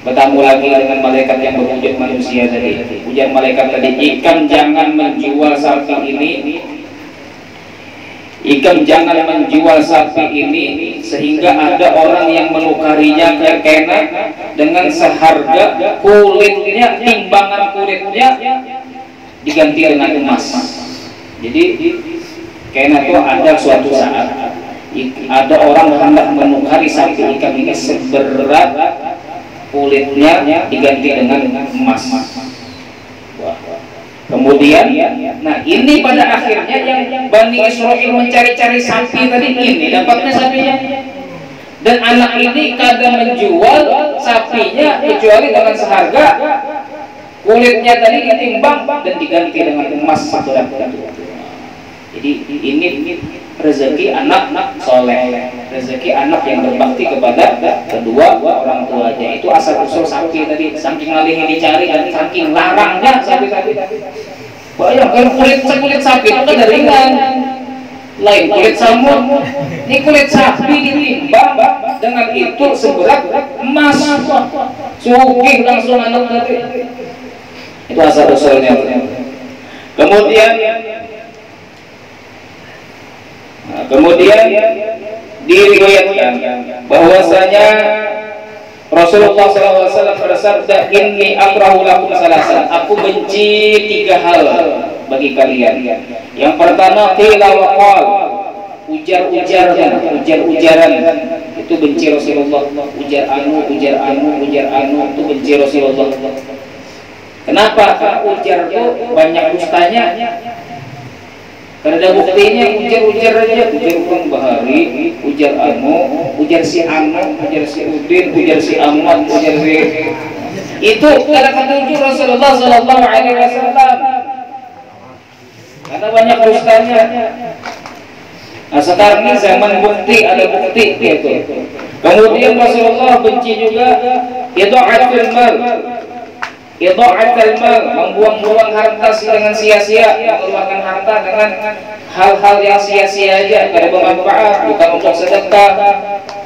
Bertemu lagi dengan malaikat yang berwujud manusia tadi. Ujar malaikat tadi, ikan jangan menjual sapi ini. Ikan jangan menjual sapi ini sehingga ada orang yang menukarinya kena dengan seharga kulitnya, timbangan kulitnya diganti dengan emas. Jadi kena itu ada suatu saat ada orang hendak menukari sapi ikan ini seberat kulitnya diganti dengan emas. Kemudian, nah ini pada akhirnya yang Bani Israel mencari-cari sapi tadi, ini dapatnya sapinya. Dan anak ini kadang menjual sapinya kecuali dengan seharga kulitnya tadi ditimbang dan diganti dengan emas. Jadi ini rezeki anak soleh, rezeki anak yang berbakti kepada kedua orang tuanya. Itu asal usul sapi tadi, saking alihnya dicari dan saking larangnya sapi tadi. Bayangkan kulit sapi itu kan ringan, lain kulit samur. Ini kulit sapi ditimbang dengan itu seberat emas, sugih langsung anak tadi. Itu asal usulnya. Kemudian diriwayatkan bahwasanya Rasulullah SAW bersabda, inni akrahu lakum salasan, aku benci 3 hal bagi kalian. Yang pertama qila wa qal, ujar-ujaran itu benci Rasulullah. Ujar anu itu benci Rasulullah. Kenapa? Karena ujar itu banyak dustanya. Karena ada buktinya, ujar aja, ujar orang Bahari, ujar anu, ujar si Anu, ujar si Udin, ujar si Ahmad, ujar si itu kada ketujuh Rasulullah Sallallahu Alaihi Wasallam. Karena banyak dustanya. Nah sekarang ini zaman bukti, ada bukti gitu. Kemudian Rasulullah benci juga idha'atul mal. Idha'atul mal, membuang-buang harta dengan sia-sia, mengeluarkan harta dengan hal-hal yang sia-sia aja, tidak bermanfaat, bukan untuk sedekah,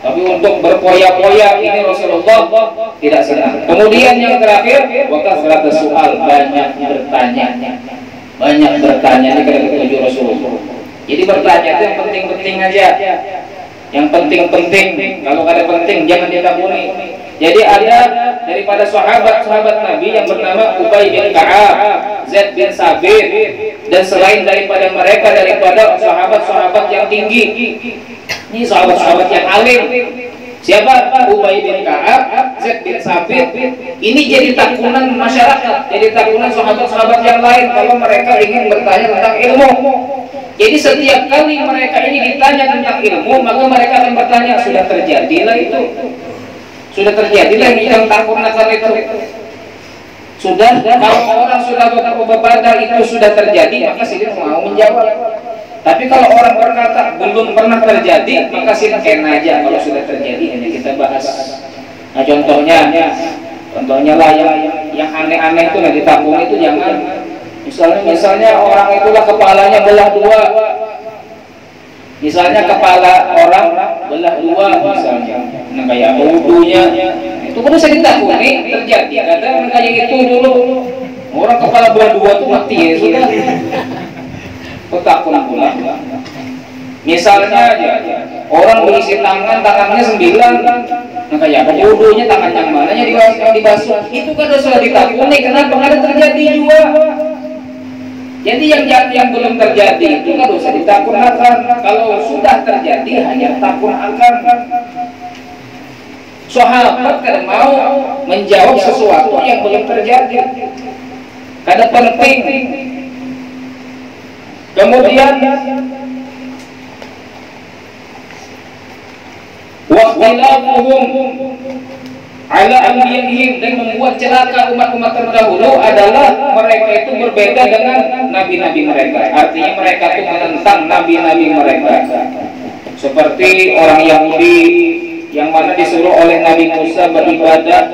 tapi untuk berpoya-poya. Ini Rasulullah tidak senang. Kemudian yang terakhir, wa kasratus soal, banyak bertanya. Banyak bertanya ini kada ketujuh Rasulullah. Jadi bertanya itu yang penting-penting aja. Yang penting-penting, kalau kada penting jangan ditakuni. Jadi ada daripada sahabat-sahabat Nabi yang bernama Ubay bin Ka'ab, Zaid bin Sabit, dan selain daripada mereka daripada sahabat-sahabat yang tinggi. Ini sahabat-sahabat yang alim. Siapa? Ubay bin Ka'ab, Zaid bin Sabit. Ini jadi takunan masyarakat, jadi takunan sahabat-sahabat yang lain kalau mereka ingin bertanya tentang ilmu. Jadi setiap kali mereka ini ditanya tentang ilmu, maka mereka akan bertanya, sudah terjadilah itu. Sudah terjadilah yang takunakan itu. Sudah, kalau orang sudah berbadal itu sudah terjadi, maka sini mau menjawab. Tapi kalau orang berkata belum pernah terjadi, maka sini kena aja. Kalau sudah terjadi, hanya kita bahas. Nah contohnya lah yang aneh-aneh itu yang ditabung itu jangan. Misalnya orang itulah kepalanya belah dua. Misalnya kepala orang belah dua misalnya. Nah kayak wudhunya itu kan bisa ditakuni terjadi. Kadang kayak gitu dulu. Orang kepala belah dua tuh mati ya sudah. Takut pula. Misalnya orang berisi tangannya 9. Nah kayak wudhunya tangan yang mana yang dibasuh. Itu kan sudah ditakuni. Kenapa? Karena terjadi juga. Jadi yang belum terjadi itu nggak usah ditakunakan. Kalau sudah terjadi hanya takunakan. Sahabat kan mau menjawab sesuatu yang belum terjadi. Kada penting. Kemudian Waqtilafuhum ala anbiya'ihim, dan membuat celaka umat-umat terdahulu adalah mereka itu berbeda dengan nabi-nabi mereka. Artinya mereka itu menentang nabi-nabi mereka. Seperti orang Yahudi yang mana disuruh oleh Nabi Musa beribadah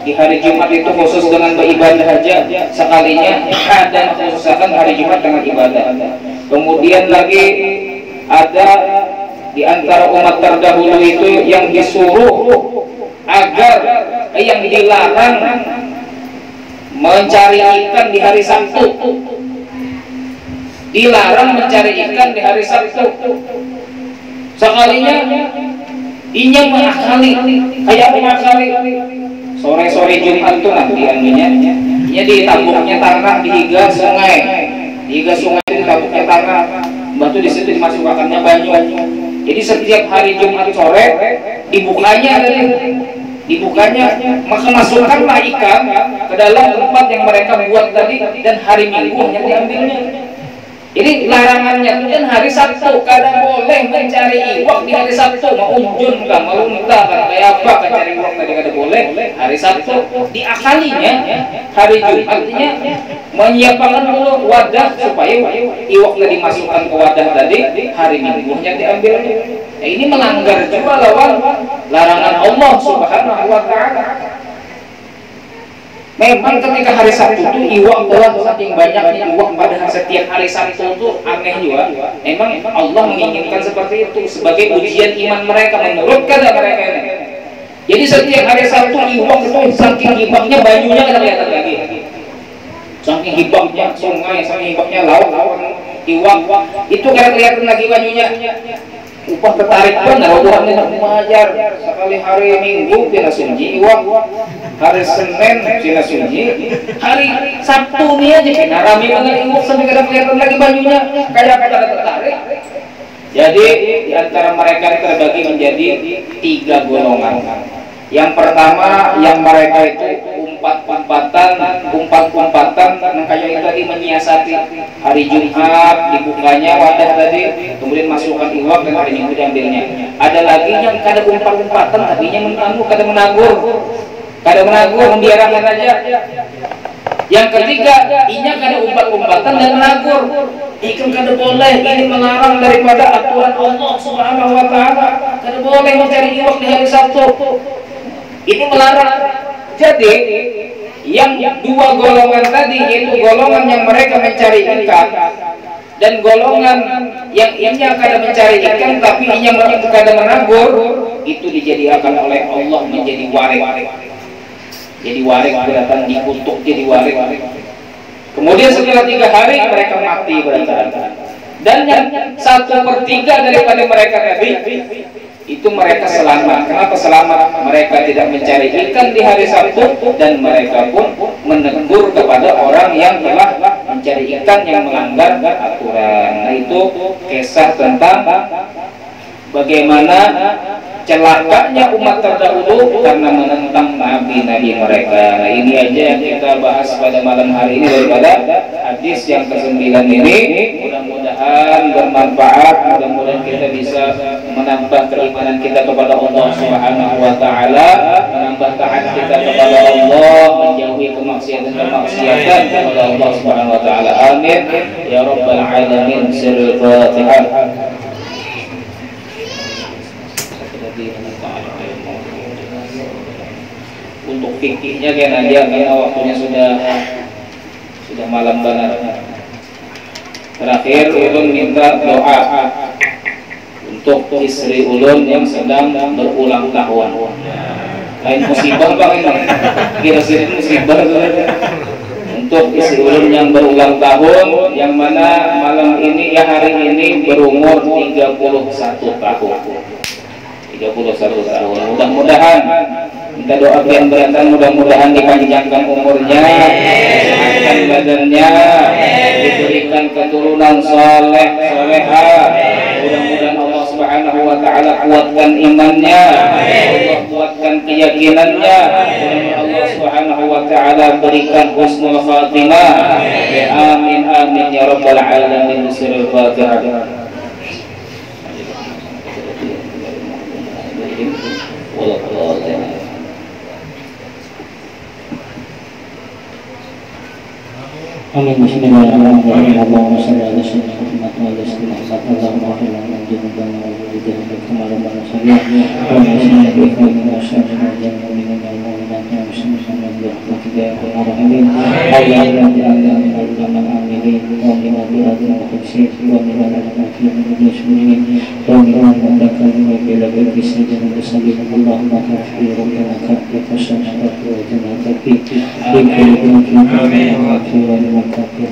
di hari Jumat itu khusus dengan beribadah saja sekalinya, dan khususkan hari Jumat dengan ibadah. Kemudian lagi ada di antara umat terdahulu itu yang disuruh agar yang dilarang mencari ikan di hari Sabtu, dilarang mencari ikan di hari Sabtu. Sekalinya inya mengakali, kayak mengakali sore-sore Jumat itu nanti anunya, inya ditabuknya tanah di higa sungai, di higa sungai itu ditabuknya tanah, batu di situ dimasukkannya banyu. Jadi setiap hari Jumat sore dibukanya, maka masukkanlah ikan ke dalam tempat yang mereka buat tadi, dan hari Minggu hanya diambilnya. Jadi larangannya itu kan hari Sabtu, kada boleh mencari iwak di hari Sabtu, mau unjun kan, mau unta kan, kayak apa kan cari iwak tadi kada boleh hari Sabtu. Diakalinya hari Jumatnya menyiapkan dulu wadah supaya iwak tadi dimasukkan ke wadah tadi, hari Minggunya diambil. Nah, ini melanggar juga lawan larangan Allah Subhanahu wa Ta'ala. Memang ketika hari Sabtu itu iwak telah saking banyaknya iwak pada setiap hari Sabtu itu aneh juga. Memang Allah menginginkan seperti itu sebagai ujian iman mereka menurut kata mereka ini. Jadi setiap hari Sabtu iwak itu saking hibahnya banyunya kada kelihatan lagi. Saking hibahnya sungai, saking hibahnya laut, iwak itu kada kelihatan lagi banyunya. Upah tertarik pun orang mengajar sekali hari Minggu pina sunji iwak, hari Senin pina sunji, hari Sabtu nih aja pina rame banget iwak sampai kada kelihatan lagi banyunya, kayak kada tertarik. Jadi di antara mereka terbagi menjadi 3 golongan. Yang pertama yang mereka itu umpat-umpatan, kayak itu tadi menyiasati hari Jumat dibukanya wadah tadi, kemudian masukkan iwak dan hari Minggu diambilnya. Ada lagi yang kada umpat-umpatan, tadinya kada menagur, membiarkan aja. Yang ketiga, inya kada umpat-umpatan dan menagur. Ikan kada boleh, ini melarang daripada aturan Allah Subhanahu wa Ta'ala. Kada boleh mencari iwak di hari Sabtu. Ini melarang. Jadi yang 2 golongan tadi, yaitu golongan yang mereka mencari ikan dan golongan yang inya kada mencari ikan tapi inya kada menagur, itu dijadikan oleh Allah menjadi warik. Jadi warik beratan dikutuk jadi warik. Kemudian setelah 3 hari mereka mati beratan. Dan yang 1/3 daripada mereka tadi itu mereka selamat. Kenapa selamat? Mereka tidak mencari ikan di hari Sabtu, dan mereka pun menegur kepada orang yang telah mencari ikan yang melanggar aturan. Nah, itu kisah tentang bagaimana celakanya umat terdahulu karena menentang nabi-nabi mereka. Nah, ini aja yang kita bahas pada malam hari ini daripada hadis yang ke-9 ini. Mudah-mudahan bermanfaat, mudah-mudahan kita bisa menambah keimanan kita kepada Allah Subhanahu wa Ta'ala, menambah taat kita kepada Allah, menjauhi kemaksiatan kepada Allah Subhanahu wa Ta'ala. Amin ya rabbal alamin. Sirrul Fatihah. Untuk fikihnya kan aja, karena waktunya sudah malam benar. Terakhir ulun minta doa untuk istri ulun yang sedang berulang tahun. Lain musibah bang ini, kira-kira musibah. Untuk istri ulun yang berulang tahun, yang mana malam ini hari ini berumur 31 tahun. 31 tahun. Mudah-mudahan kita doakan beratan, mudah-mudahan dipanjangkan umurnya, sehatkan badannya, diberikan keturunan soleh soleha. Mudah-mudahan Allah Subhanahu wa Ta'ala kuatkan imannya, Allah kuatkan keyakinannya. Mudah-mudahan Allah Subhanahu wa Ta'ala berikan husnul khatimah. Amin amin ya rabbal alamin. Bismillahirrahmanirrahim. Amin. Bismillahirrahmanirrahim. Allahumma shalli ala sayyidina Muhammad wa ala sayyidina Muhammad. Allahumma ighfir lana dzunubana wa dzunubana kama rabbana saghira. Wa nasina bi khairin wa sharrin wa jamilin wal mu'minati wa muslimina bi rahmatika ya arhamar rahimin. Allahumma ja'alna min al-amilin wa min al-mu'minin wa min al-muslimin wa min al-mutakallimin bi lafzi sayyidina Rasulullah. Allahumma kafir rabbana kafir fasannaka wa jannataka bi kulli amin. Kafir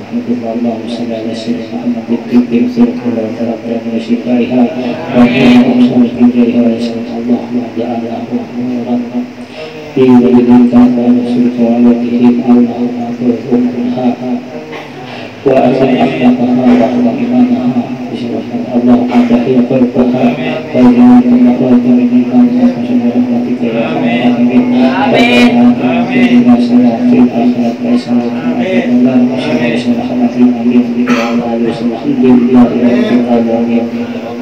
Allah sallallahu alaihi wasallam bikin sirkular terapkan musyikaiha wa inna bijahiha Allahumma ja'ala rahmatan fi wajhika wa sultanatihi Allahumma turhamha wa azil akhlaqaha wa imanaha bismillah Allahumma tahir qalbaha wa jannataka wa jannataka wa rahmatika ya amin amin amin fil akhirat wa sallallahu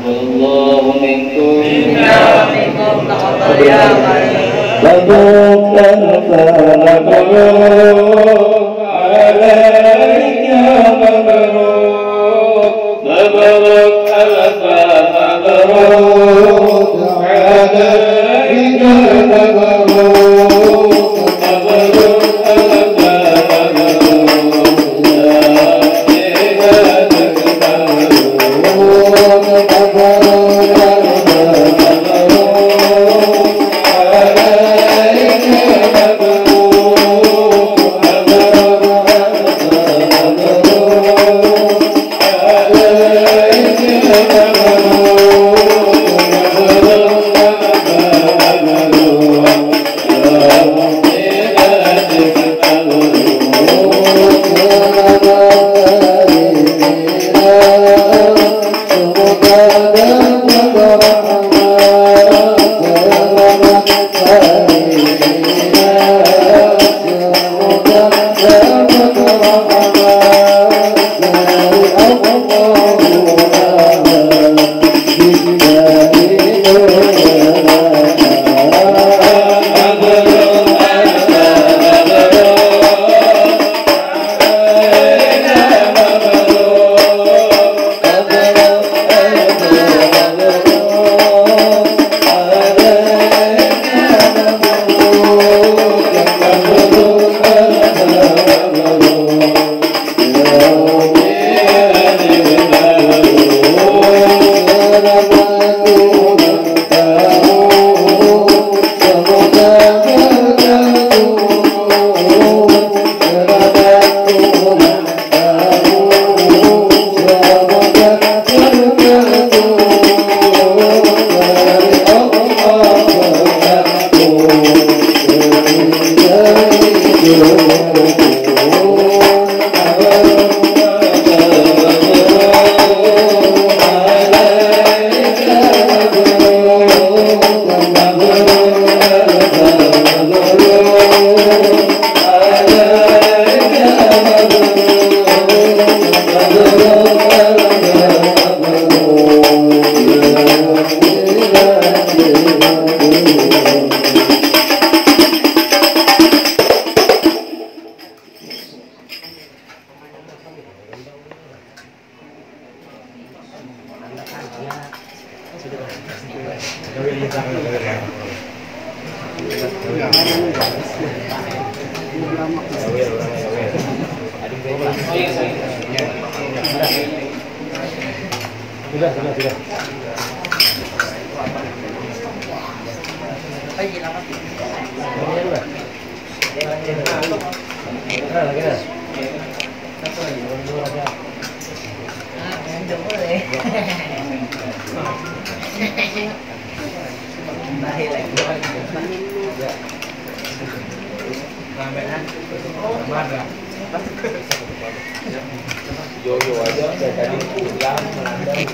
Allahu minkum Yo aja dari tadi pulang melandang.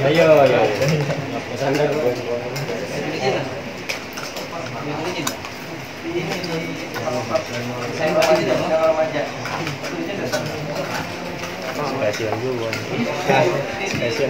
Ayo, ayo. Sandal. Spesial juga. Spesial.